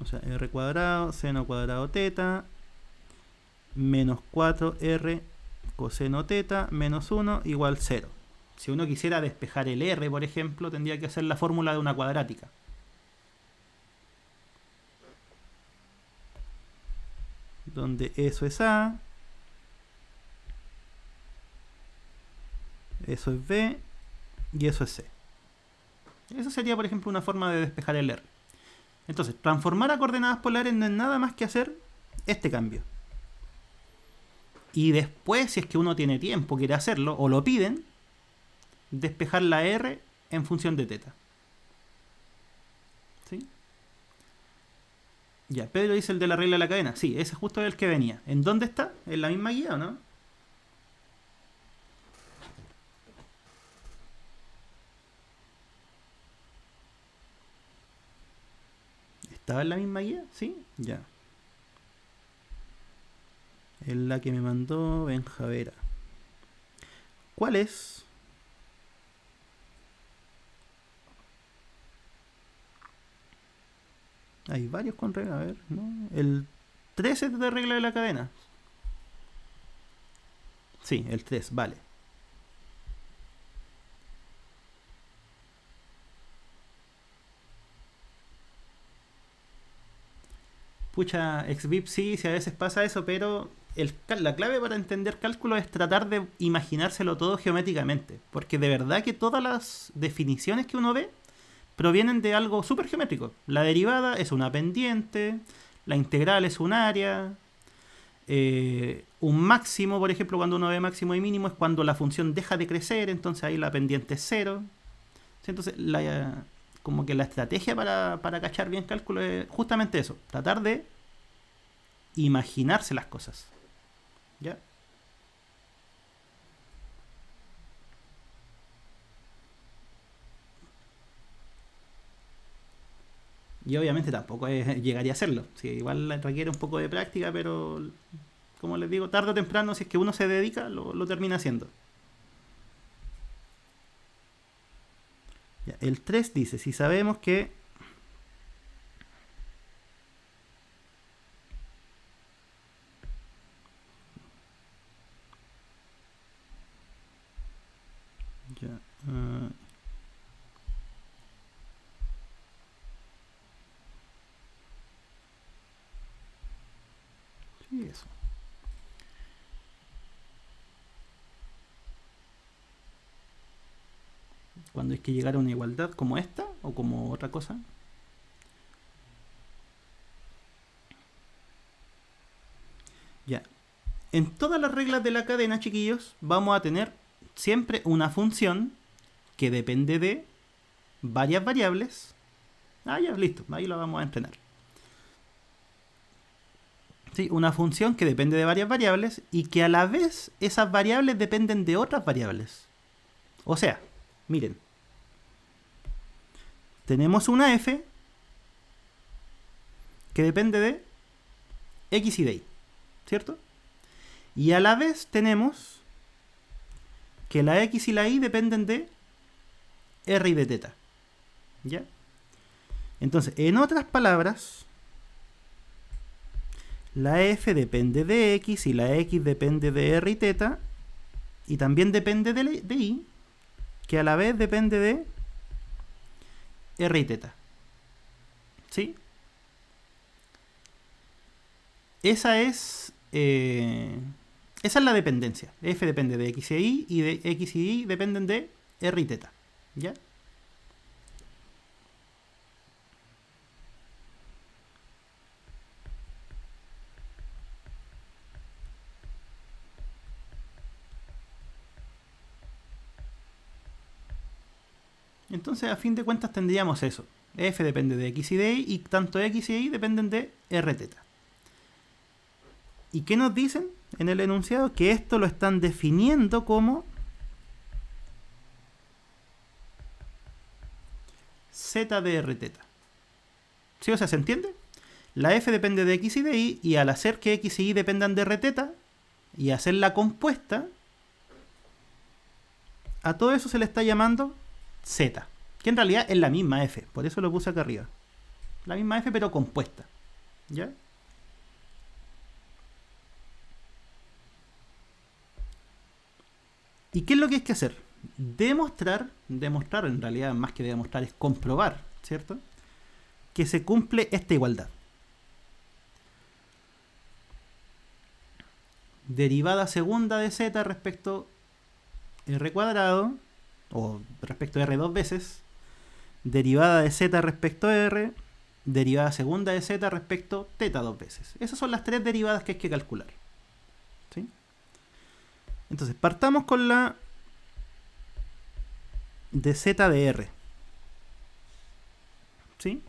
O sea, r cuadrado, seno cuadrado teta, menos 4r coseno teta, menos 1 igual 0. Si uno quisiera despejar el r, por ejemplo, tendría que hacer la fórmula de una cuadrática. Donde eso es a, eso es b y eso es c. Eso sería, por ejemplo, una forma de despejar el r. Entonces, transformar a coordenadas polares no es nada más que hacer este cambio. Y después, si es que uno tiene tiempo, quiere hacerlo, o lo piden, despejar la r en función de teta. ¿Sí? Ya, Pedro dice el de la regla de la cadena. Sí, ese justo es el que venía. ¿En dónde está? ¿En la misma guía o no? ¿Estaba en la misma guía? ¿Sí? Ya. Es la que me mandó Benjavera. ¿Cuál es? Hay varios con regla, a ver, ¿no? El 3 es de regla de la cadena. Sí, el 3, vale. Pucha, XVIP sí, a veces pasa eso, pero la clave para entender cálculo es tratar de imaginárselo todo geométricamente. Porque de verdad que todas las definiciones que uno ve provienen de algo súper geométrico. La derivada es una pendiente, la integral es un área, un máximo, por ejemplo, cuando uno ve máximo y mínimo es cuando la función deja de crecer, entonces ahí la pendiente es cero. Entonces, como que la estrategia para cachar bien cálculo es justamente eso, tratar de imaginarse las cosas. ¿Ya? Y obviamente tampoco llegaría a hacerlo. Sí, igual requiere un poco de práctica, pero como les digo, tarde o temprano, si es que uno se dedica, lo termina haciendo. Ya, el 3 dice, si sabemos que ya, sí, eso. Cuando hay que llegar a una igualdad como esta o como otra cosa. Ya. En todas las reglas de la cadena, chiquillos, vamos a tener siempre una función que depende de varias variables. Ah, ya, listo. Ahí lo vamos a entrenar. Sí, una función que depende de varias variables y que a la vez esas variables dependen de otras variables. O sea, miren. Tenemos una f que depende de x y de y, ¿cierto? Y a la vez tenemos que la x y la y dependen de r y de teta. ¿Ya? Entonces, en otras palabras, la f depende de x y la x depende de r y teta, y también depende de y, que a la vez depende de r y teta. ¿Sí? Esa es la dependencia. F depende de x y de x y y dependen de r y teta. ¿Ya? Entonces, a fin de cuentas, tendríamos eso. F depende de x y de y tanto x y y dependen de r teta. ¿Y qué nos dicen en el enunciado? Que esto lo están definiendo como z de r teta. ¿Sí? O sea, ¿se entiende? La f depende de x y de y al hacer que x y y dependan de r teta y hacer la compuesta, a todo eso se le está llamando z, que en realidad es la misma f, por eso lo puse acá arriba. La misma f pero compuesta. ¿Ya? ¿Y qué es lo que hay que hacer? Demostrar en realidad más que demostrar es comprobar, ¿cierto? Que se cumple esta igualdad. Derivada segunda de z respecto r cuadrado, o respecto a r dos veces, derivada de z respecto a r, derivada segunda de z respecto a θ dos veces. Esas son las tres derivadas que hay que calcular. ¿Sí? Entonces, partamos con la de z de r. ¿Sí?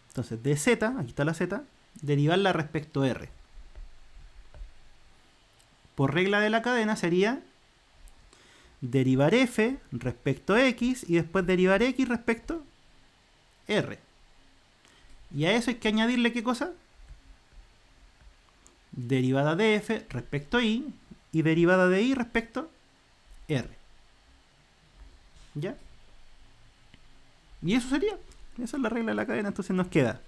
Entonces, de z, aquí está la z, derivarla respecto a r. Por regla de la cadena sería derivar f respecto a x y después derivar x respecto a r. Y a eso hay que añadirle ¿qué cosa? Derivada de f respecto a y derivada de y respecto a r. ¿Ya? Y eso sería. Esa es la regla de la cadena. Entonces nos queda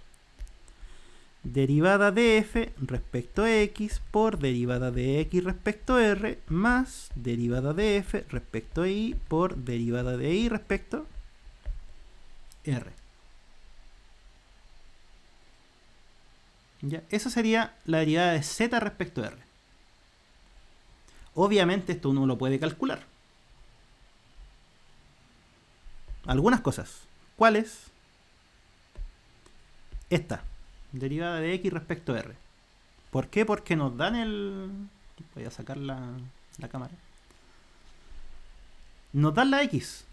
derivada de f respecto a x por derivada de x respecto a r más derivada de f respecto a y por derivada de y respecto a r. ¿Ya? Esa sería la derivada de z respecto a r. Obviamente esto uno lo puede calcular. Algunas cosas. ¿Cuáles? Esta. Derivada de x respecto a r. ¿Por qué? Porque nos dan el... Voy a sacar la cámara. Nos dan la x.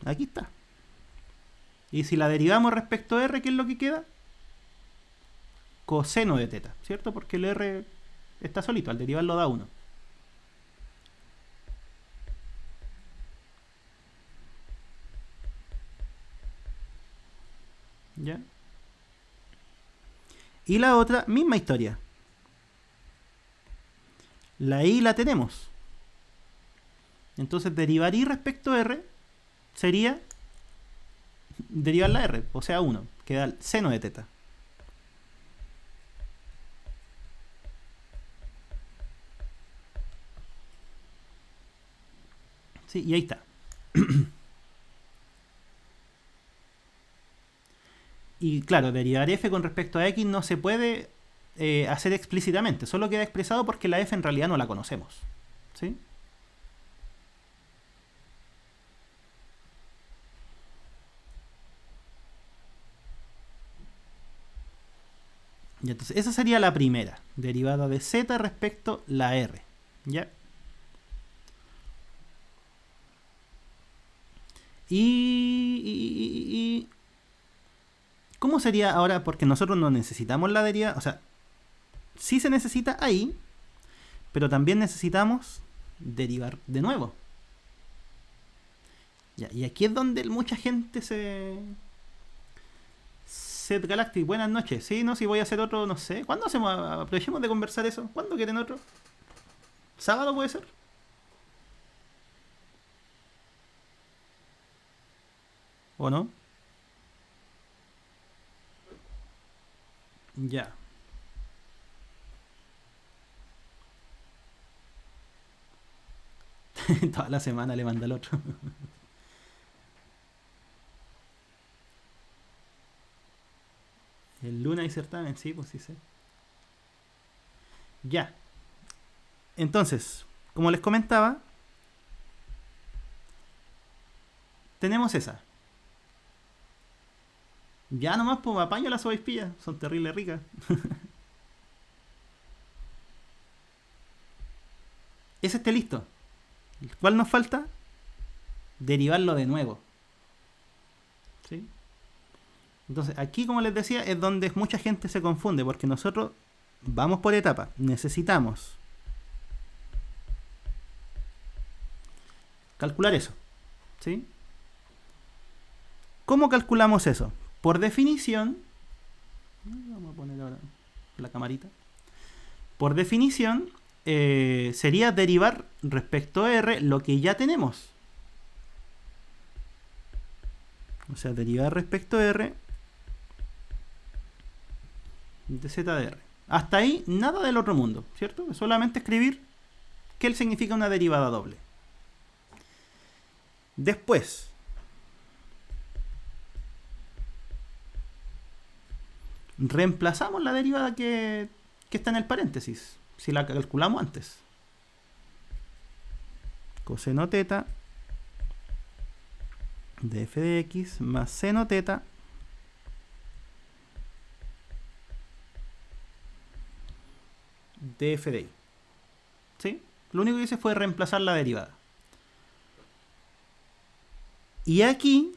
Aquí está. Y si la derivamos respecto a r, ¿qué es lo que queda? Coseno de θ, ¿cierto? Porque el r está solito, al derivarlo da 1. ¿Ya? Y la otra, misma historia. La y la tenemos. Entonces derivar y respecto a r sería derivar la r, o sea 1. Queda el seno de θ. Sí, y ahí está. Y claro, derivar f con respecto a x no se puede hacer explícitamente. Solo queda expresado porque la f en realidad no la conocemos. ¿Sí? Y entonces, esa sería la primera. Derivada de z respecto a la r. ¿Ya? Y ¿cómo sería ahora? Porque nosotros no necesitamos la derivada. O sea, sí se necesita ahí, pero también necesitamos derivar de nuevo. Ya, y aquí es donde mucha gente se... Set Galactic, buenas noches. Sí, no, si voy a hacer otro, no sé. ¿Cuándo hacemos? Aprovechemos de conversar eso. ¿Cuándo quieren otro? ¿Sábado puede ser? ¿O no? Ya. Toda la semana le manda el otro. El lunes hay certamen, sí, pues sí sé. Ya. Entonces, como les comentaba, tenemos esa. Ya nomás, pues apaño las sopaipillas. Son terribles ricas. Ese esté listo. ¿Cuál nos falta? Derivarlo de nuevo. ¿Sí? Entonces, aquí, como les decía, es donde mucha gente se confunde, porque nosotros vamos por etapas. Necesitamos calcular eso. ¿Sí? ¿Cómo calculamos eso? Por definición, vamos a poner ahora la camarita. Por definición, sería derivar respecto a r lo que ya tenemos. O sea, derivar respecto a r de z de r. Hasta ahí nada del otro mundo, ¿cierto? Es solamente escribir qué significa una derivada doble. Después, reemplazamos la derivada que está en el paréntesis, si la calculamos antes. Coseno teta de f de x más seno teta de f de y. ¿Sí? Lo único que hice fue reemplazar la derivada. Y aquí,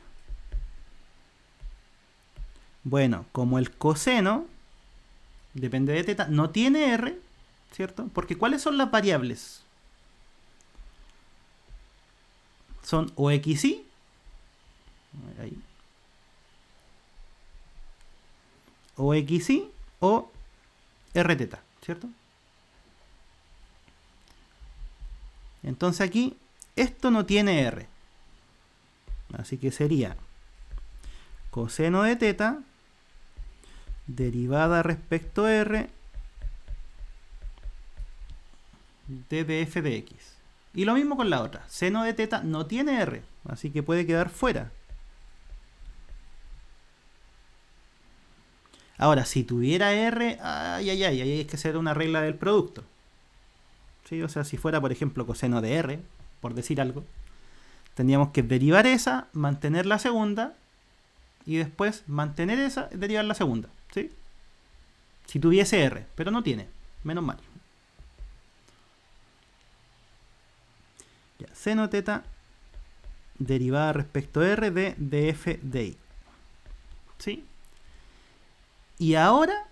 bueno, como el coseno depende de teta, no tiene r, ¿cierto? Porque ¿cuáles son las variables? Son o xy, ahí, o xy o r teta, ¿cierto? Entonces aquí esto no tiene r. Así que sería coseno de teta derivada respecto a r de df de x. Y lo mismo con la otra. Seno de teta no tiene r, así que puede quedar fuera. Ahora, si tuviera r, ahí hay que hacer una regla del producto. ¿Sí? O sea, si fuera, por ejemplo, coseno de r, por decir algo, tendríamos que derivar esa, mantener la segunda, y después mantener esa, derivar la segunda. ¿Sí? Si tuviese r, pero no tiene, menos mal. Ya, seno teta derivada respecto a r de df de y. ¿Sí? Y ahora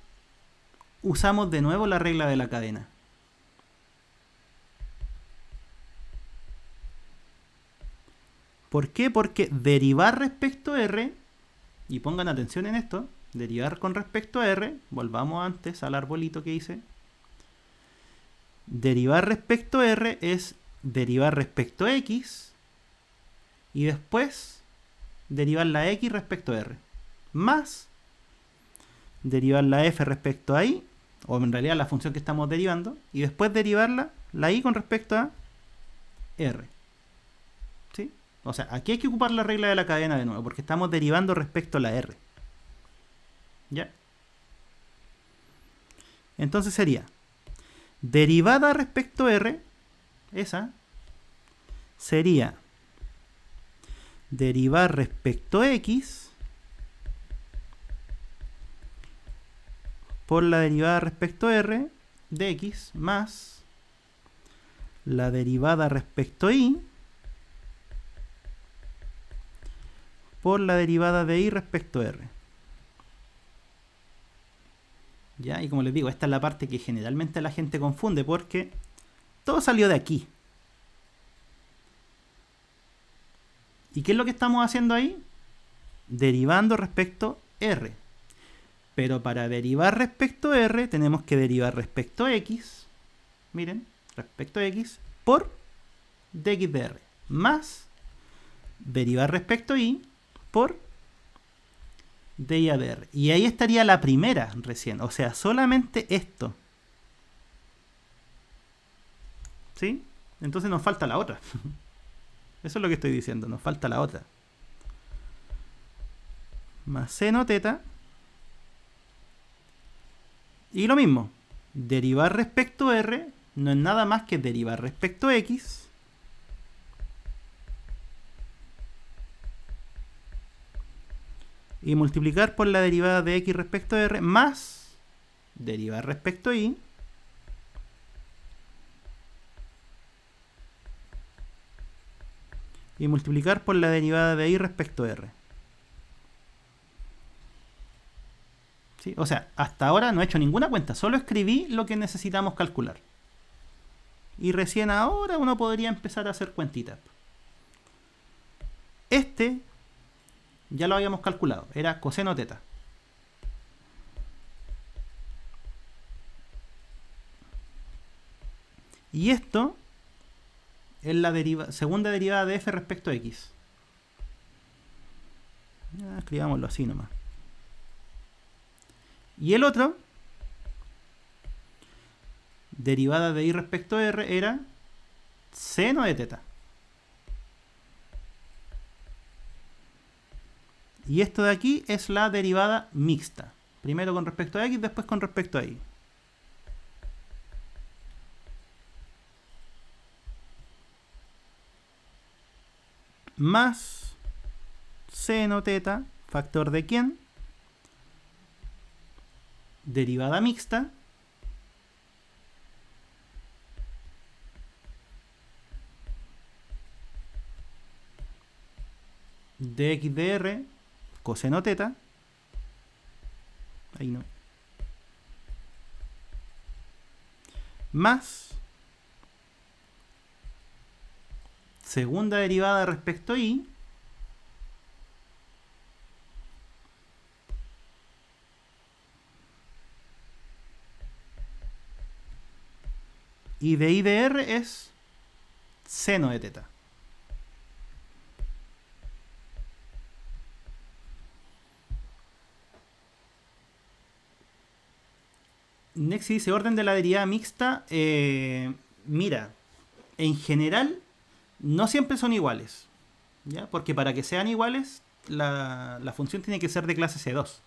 usamos de nuevo la regla de la cadena. ¿Por qué? Porque derivar respecto a r, y pongan atención en esto, derivar con respecto a r, volvamos antes al arbolito que hice. Derivar respecto a r es derivar respecto a x y después derivar la x respecto a r, más derivar la f respecto a y, o en realidad la función que estamos derivando, y después derivarla, la y con respecto a r. ¿Sí? O sea, aquí hay que ocupar la regla de la cadena de nuevo, porque estamos derivando respecto a la r. ¿Ya? Entonces sería derivada respecto a r, esa sería derivar respecto a x por la derivada respecto a r de x más la derivada respecto a y por la derivada de y respecto a r. ¿Ya? Y como les digo, esta es la parte que generalmente la gente confunde porque todo salió de aquí. ¿Y qué es lo que estamos haciendo ahí? Derivando respecto a r. Pero para derivar respecto a r tenemos que derivar respecto a x, miren, respecto a x por dx de r, más derivar respecto a y por dy de r. Y ahí estaría la primera recién, o sea, solamente esto. ¿Sí? Entonces nos falta la otra. Eso es lo que estoy diciendo, nos falta la otra. Más seno teta. Y lo mismo, derivar respecto a r no es nada más que derivar respecto a x y multiplicar por la derivada de x respecto a r más derivar respecto a y y multiplicar por la derivada de y respecto a r. ¿Sí? O sea, hasta ahora no he hecho ninguna cuenta, solo escribí lo que necesitamos calcular. Y recién ahora uno podría empezar a hacer cuentitas. Este ya lo habíamos calculado, era coseno teta. Y esto es la segunda derivada de f respecto a x. Ya, escribámoslo así nomás. Y el otro derivada de i respecto a r era seno de teta. Y esto de aquí es la derivada mixta. Primero con respecto a x, después con respecto a y. Más seno teta, factor de quién, derivada mixta, de x de r, coseno teta, ahí no, más segunda derivada respecto a y, y de i de r es seno de teta. Nexi dice orden de la derivada mixta. Mira, en general no siempre son iguales, ¿ya? Porque para que sean iguales la función tiene que ser de clase C2,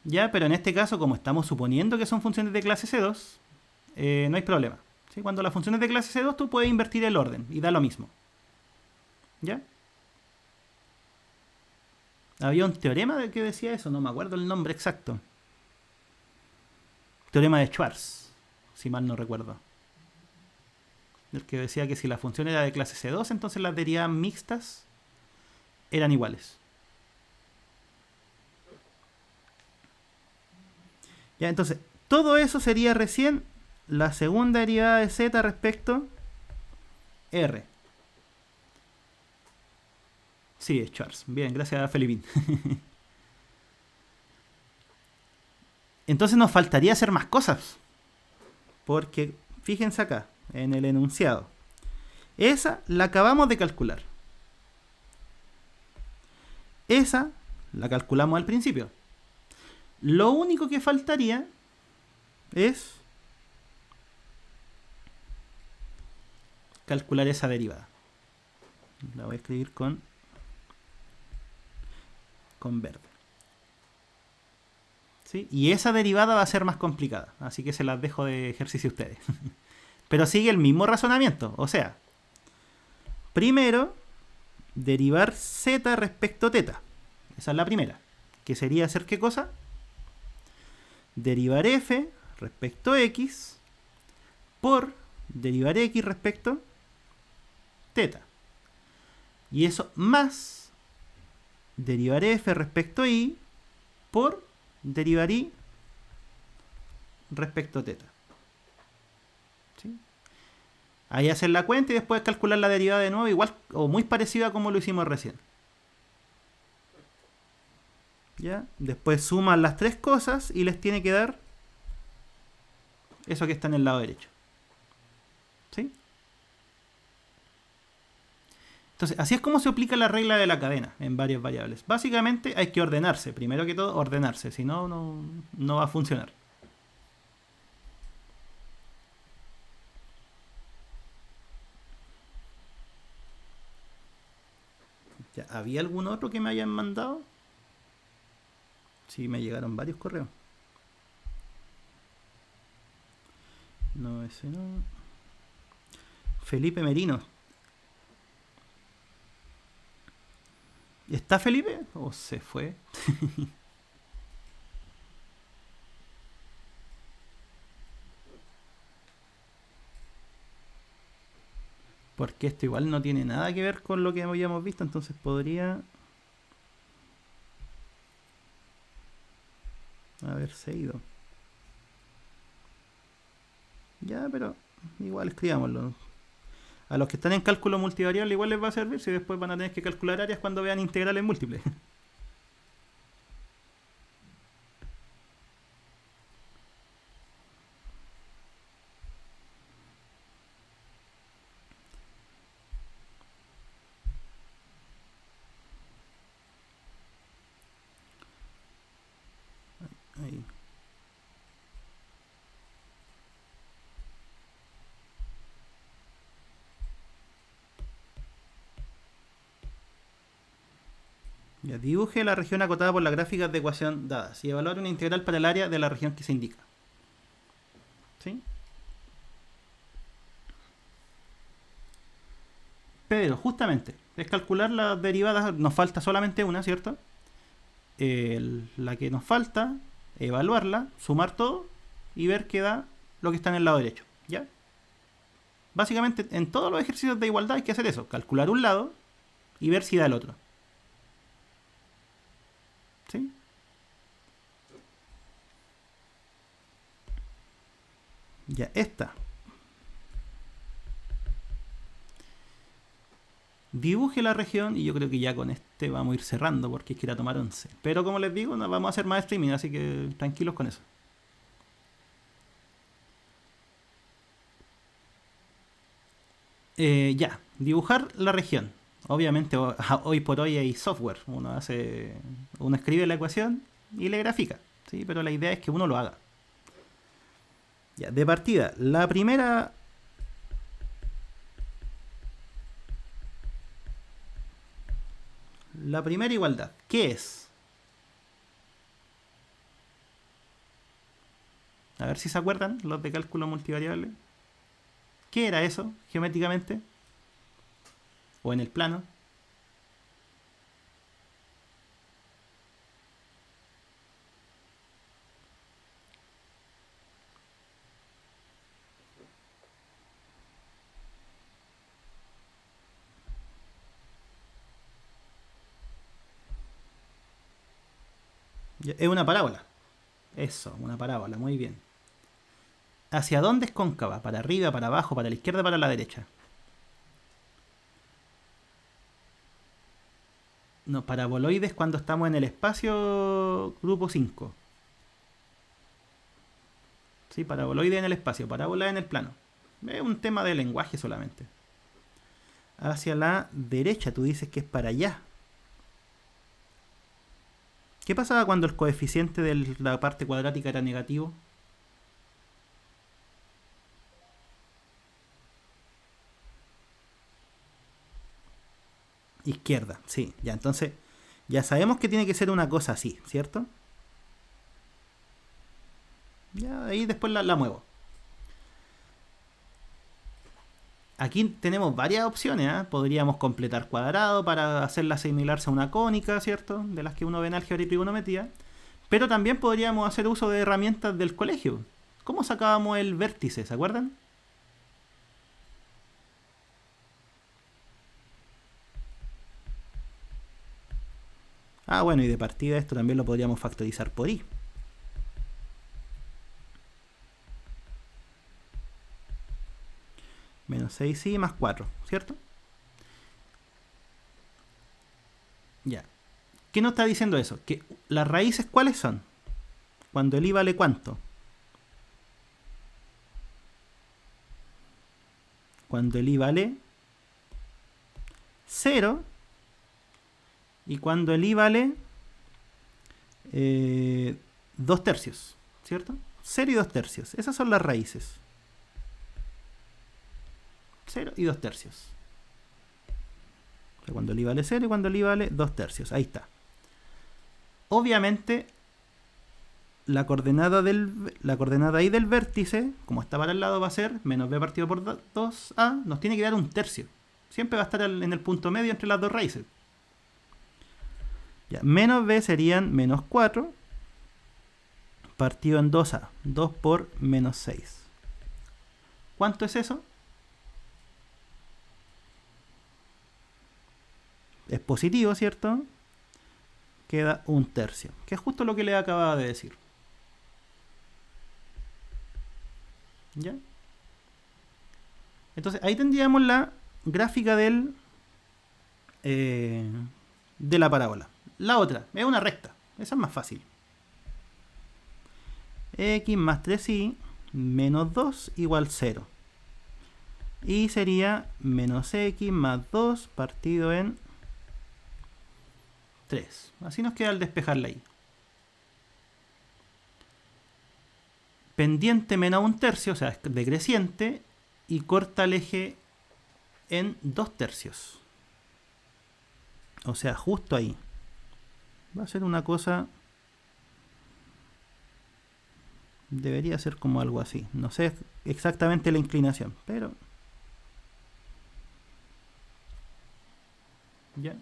¿ya? Pero en este caso, como estamos suponiendo que son funciones de clase C2, no hay problema, ¿sí? Cuando la función es de clase C2 tú puedes invertir el orden y da lo mismo, ¿ya? Había un teorema de que decía eso, no me acuerdo el nombre exacto. Teorema de Schwarz, si mal no recuerdo. El que decía que si la función era de clase C2, entonces las derivadas mixtas eran iguales. Ya, entonces, todo eso sería recién la segunda derivada de z respecto r. Sí, es Schwarz. Bien, gracias a Felipín. Entonces nos faltaría hacer más cosas. Porque, fíjense acá, en el enunciado. Esa la acabamos de calcular. Esa la calculamos al principio. Lo único que faltaría es calcular esa derivada. La voy a escribir con verde. ¿Sí? Y esa derivada va a ser más complicada. Así que se las dejo de ejercicio a ustedes. Pero sigue el mismo razonamiento. O sea, primero, derivar z respecto a teta. Esa es la primera. Que sería hacer ¿qué cosa? Derivar f respecto a x por derivar x respecto teta. Y eso más derivar f respecto a y por derivar y respecto a teta. ¿Sí? Ahí hacer la cuenta y después calcular la derivada de nuevo, igual o muy parecida a como lo hicimos recién. ¿Ya? Después suman las tres cosas y les tiene que dar eso que está en el lado derecho. ¿Sí? Entonces, así es como se aplica la regla de la cadena en varias variables. Básicamente hay que ordenarse, primero que todo ordenarse, si no, no va a funcionar. Ya, ¿había algún otro que me hayan mandado? Sí, me llegaron varios correos. No, ese no. Felipe Merino. ¿Está Felipe? ¿O se fue? Porque esto igual no tiene nada que ver con lo que habíamos visto, entonces podría haberse ido. Ya, pero igual escribámoslo. A los que están en cálculo multivariable igual les va a servir si después van a tener que calcular áreas cuando vean integrales múltiples. Ahí. Ya, dibuje la región acotada por las gráficas de ecuación dadas y evaluar una integral para el área de la región que se indica. ¿Sí? Pero justamente, es calcular las derivadas, nos falta solamente una, ¿cierto? La que nos falta, evaluarla, sumar todo y ver qué da lo que está en el lado derecho. ¿Ya? Básicamente, en todos los ejercicios de igualdad hay que hacer eso, calcular un lado y ver si da el otro. ¿Sí? Ya, esta. Dibuje la región y yo creo que ya con este vamos a ir cerrando porque es que ir a tomar 11. Pero como les digo, no vamos a hacer más streaming, así que tranquilos con eso. Ya, dibujar la región. Obviamente hoy por hoy hay software. Uno escribe la ecuación y le grafica. ¿Sí? Pero la idea es que uno lo haga. Ya, de partida, la primera igualdad, ¿qué es? A ver si se acuerdan los de cálculo multivariable. ¿Qué era eso geométricamente? O en el plano. Es una parábola. Eso, una parábola, muy bien. ¿Hacia dónde es cóncava? ¿Para arriba, para abajo, para la izquierda, para la derecha? No, paraboloides cuando estamos en el espacio grupo 5. Sí, paraboloide en el espacio, parábola en el plano. Es un tema de lenguaje solamente. Hacia la derecha, tú dices que es para allá. ¿Qué pasaba cuando el coeficiente de la parte cuadrática era negativo? Izquierda, sí. Ya, entonces, ya sabemos que tiene que ser una cosa así, ¿cierto? Ya, ahí después la muevo. Aquí tenemos varias opciones, ¿eh? Podríamos completar cuadrado para hacerla asimilarse a una cónica, ¿cierto? De las que uno ve en álgebra y trigonometría. Pero también podríamos hacer uso de herramientas del colegio. ¿Cómo sacábamos el vértice? ¿Se acuerdan? Ah, bueno, y de partida esto también lo podríamos factorizar por i. Menos 6i más 4, ¿cierto? Ya. ¿Qué nos está diciendo eso? Que las raíces, ¿cuáles son? Cuando el i vale ¿cuánto? Cuando el i vale 0 y cuando el i vale 2 tercios, ¿cierto? 0 y 2 tercios. Esas son las raíces. 0 y 2 tercios. O sea, cuando el i vale 0 y cuando el i vale 2 tercios. Ahí está. Obviamente, la coordenada i del vértice, como está para el lado, va a ser menos b partido por 2a. Nos tiene que dar un tercio. Siempre va a estar en el punto medio entre las dos raíces. Ya, menos b serían menos 4 partido en 2a. 2 por menos 6. ¿Cuánto es eso? Es positivo, ¿cierto? Queda un tercio, que es justo lo que le acababa de decir. ¿Ya? Entonces ahí tendríamos la gráfica de la parábola. La otra es una recta, esa es más fácil. X más 3y menos 2 igual 0. Y sería menos x más 2 partido en 3. Así nos queda al despejarla ahí. Pendiente menos un tercio, o sea, es decreciente, y corta el eje en 2 tercios. O sea, justo ahí. Va a ser una cosa... Debería ser como algo así. No sé exactamente la inclinación, pero... Ya.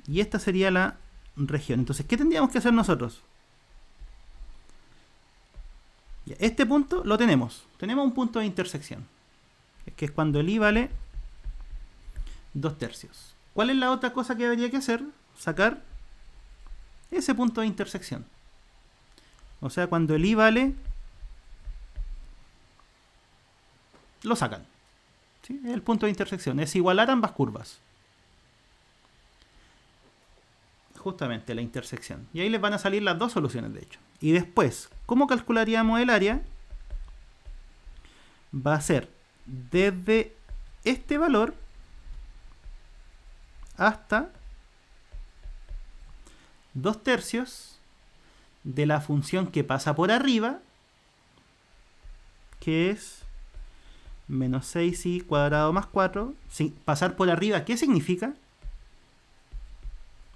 Y esta sería la región. Entonces, ¿qué tendríamos que hacer nosotros? Ya, este punto lo tenemos. Tenemos un punto de intersección. Que es cuando el i vale 2/3. ¿Cuál es la otra cosa que habría que hacer? Sacar ese punto de intersección. O sea, cuando el i vale... Lo sacan. ¿Sí? Es el punto de intersección. Es igualar ambas curvas. Justamente la intersección. Y ahí les van a salir las dos soluciones, de hecho. Y después, ¿cómo calcularíamos el área? Va a ser desde este valor hasta 2/3 de la función que pasa por arriba, que es menos 6i cuadrado más 4. Sí, pasar por arriba, ¿qué significa?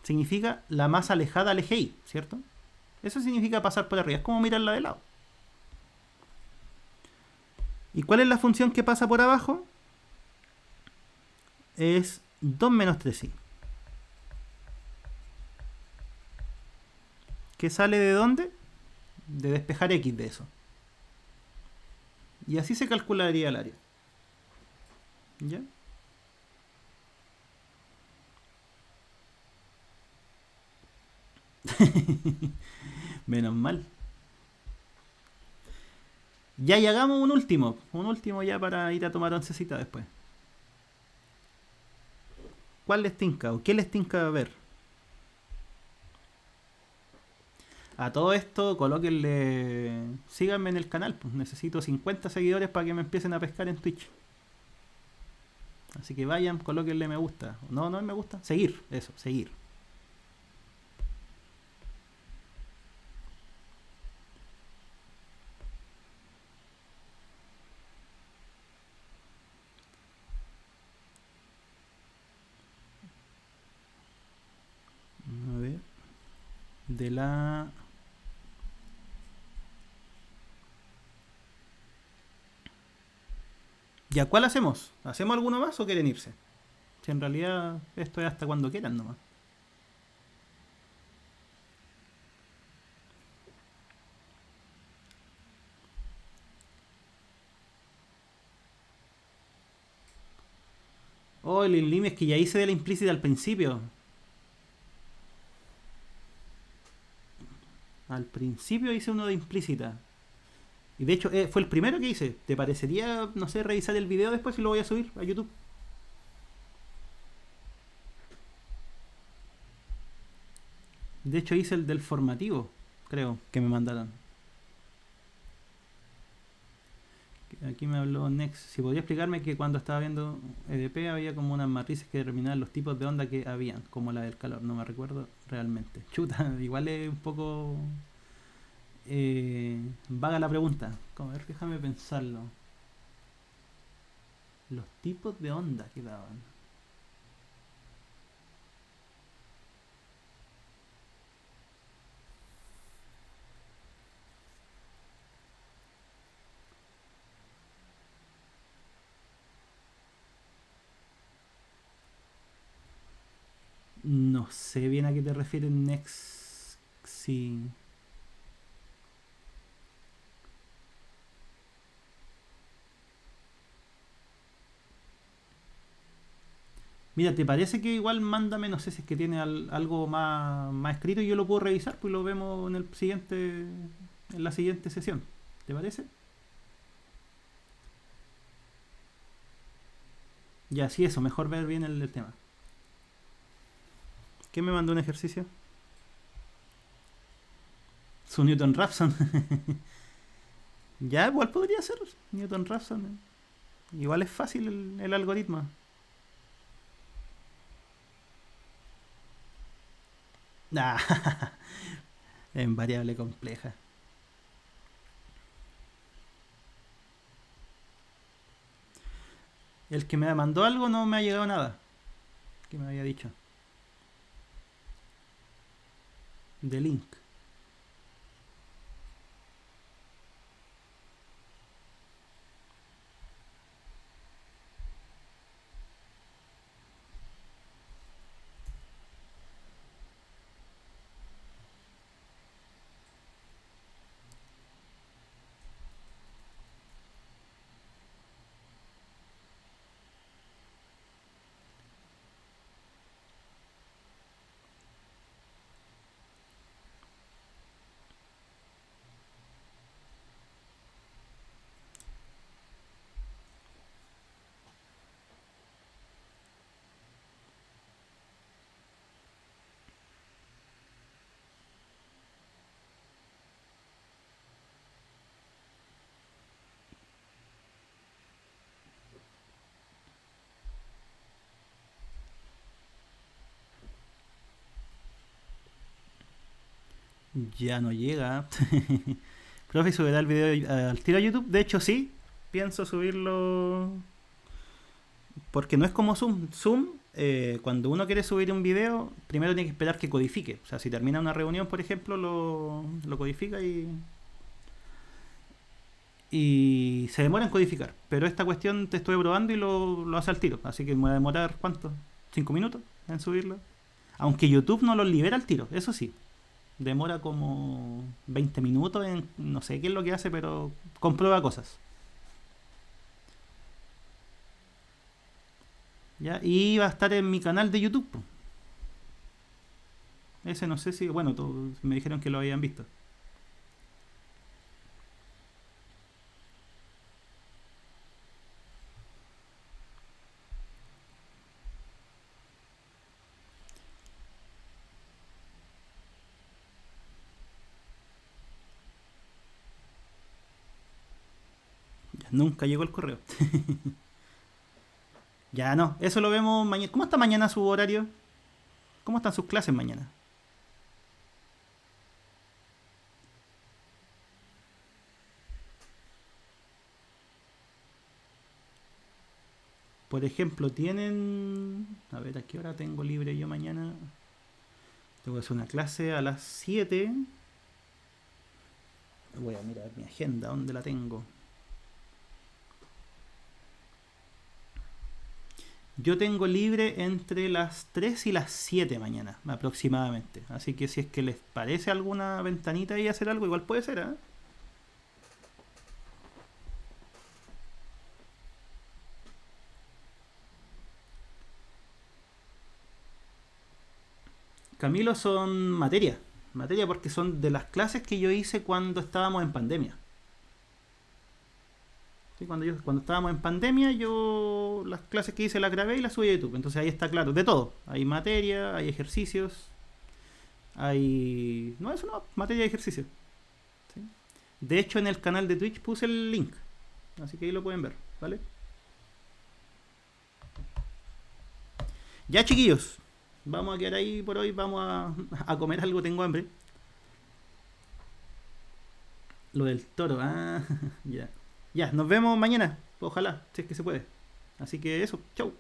Significa la más alejada al eje y, ¿cierto? Eso significa pasar por arriba, es como mirarla de lado. ¿Y cuál es la función que pasa por abajo? Es 2 menos 3i. ¿Qué sale de dónde? De despejar x de eso. Y así se calcularía el área. ¿Ya? Menos mal. Ya, y hagamos un último ya para ir a tomar oncecita después. ¿Cuál les tinca o qué les tinca ver? A todo esto, colóquenle... Síganme en el canal, pues necesito 50 seguidores para que me empiecen a pescar en Twitch. Así que vayan, colóquenle me gusta. No, no me gusta. Seguir, eso, seguir. A ver. De la... ¿Ya cuál hacemos? ¿Hacemos alguno más o quieren irse? Si en realidad esto es hasta cuando quieran nomás. Oh, el inlim es que ya hice de la implícita al principio. Al principio hice uno de implícita. Y de hecho fue el primero que hice. ¿Te parecería, no sé, revisar el video después y lo voy a subir a YouTube? De hecho hice el del formativo, creo, que me mandaron. Aquí me habló Next. Si podría explicarme que cuando estaba viendo EDP había como unas matrices que determinaban los tipos de onda que habían, como la del calor. No me recuerdo realmente. Chuta, igual es un poco vaga la pregunta. A ver, déjame pensarlo. Los tipos de onda que daban. No sé bien a qué te refieres, Next. Sí. Mira, ¿te parece que igual mándame, no sé si es que tiene algo más escrito y yo lo puedo revisar, pues lo vemos en el siguiente, en la siguiente sesión? ¿Te parece? Ya, sí, eso, mejor ver bien el tema. ¿Qué me mandó un ejercicio? Su Newton Raphson. Ya, igual podría ser Newton Raphson. Igual es fácil el algoritmo. Ah, en variable compleja. El que me mandó algo no me ha llegado nada. ¿Qué me había dicho? De link. Ya no llega. Profe, ¿subirá el video al tiro a YouTube? De hecho, sí. Pienso subirlo. Porque no es como Zoom. Zoom, cuando uno quiere subir un video, primero tiene que esperar que codifique. O sea, si termina una reunión, por ejemplo, lo codifica y se demora en codificar. Pero esta cuestión te estoy probando y lo hace al tiro. Así que me va a demorar, ¿cuánto? ¿5 minutos en subirlo? Aunque YouTube no lo libera al tiro, eso sí. Demora como 20 minutos en... No sé qué es lo que hace, pero comprueba cosas. ¿Ya? Y va a estar en mi canal de YouTube, po. Ese no sé si... Bueno, me dijeron que lo habían visto. Ya, nunca llegó el correo. Ya no, eso lo vemos mañana. ¿Cómo está mañana su horario? ¿Cómo están sus clases mañana? Por ejemplo, tienen... A ver, ¿a qué hora tengo libre yo mañana? Tengo que hacer una clase a las 7. Voy a mirar mi agenda, ¿dónde la tengo? Yo tengo libre entre las 3 y las 7 mañana, aproximadamente. Así que si es que les parece alguna ventanita ahí hacer algo, igual puede ser, ¿eh? Camilo, son materia. Materia porque son de las clases que yo hice cuando estábamos en pandemia. ¿Sí? Cuando estábamos en pandemia, yo las clases que hice las grabé y las subí a YouTube. Entonces ahí está claro, de todo. Hay materia, hay ejercicios, hay... No, eso no, materia y ejercicio. ¿Sí? De hecho, en el canal de Twitch puse el link. Así que ahí lo pueden ver, ¿vale? Ya, chiquillos. Vamos a quedar ahí por hoy. Vamos a comer algo. Tengo hambre. Lo del toro. Ah, ya. Ya, nos vemos mañana. Ojalá, si es que se puede. Así que eso. Chau.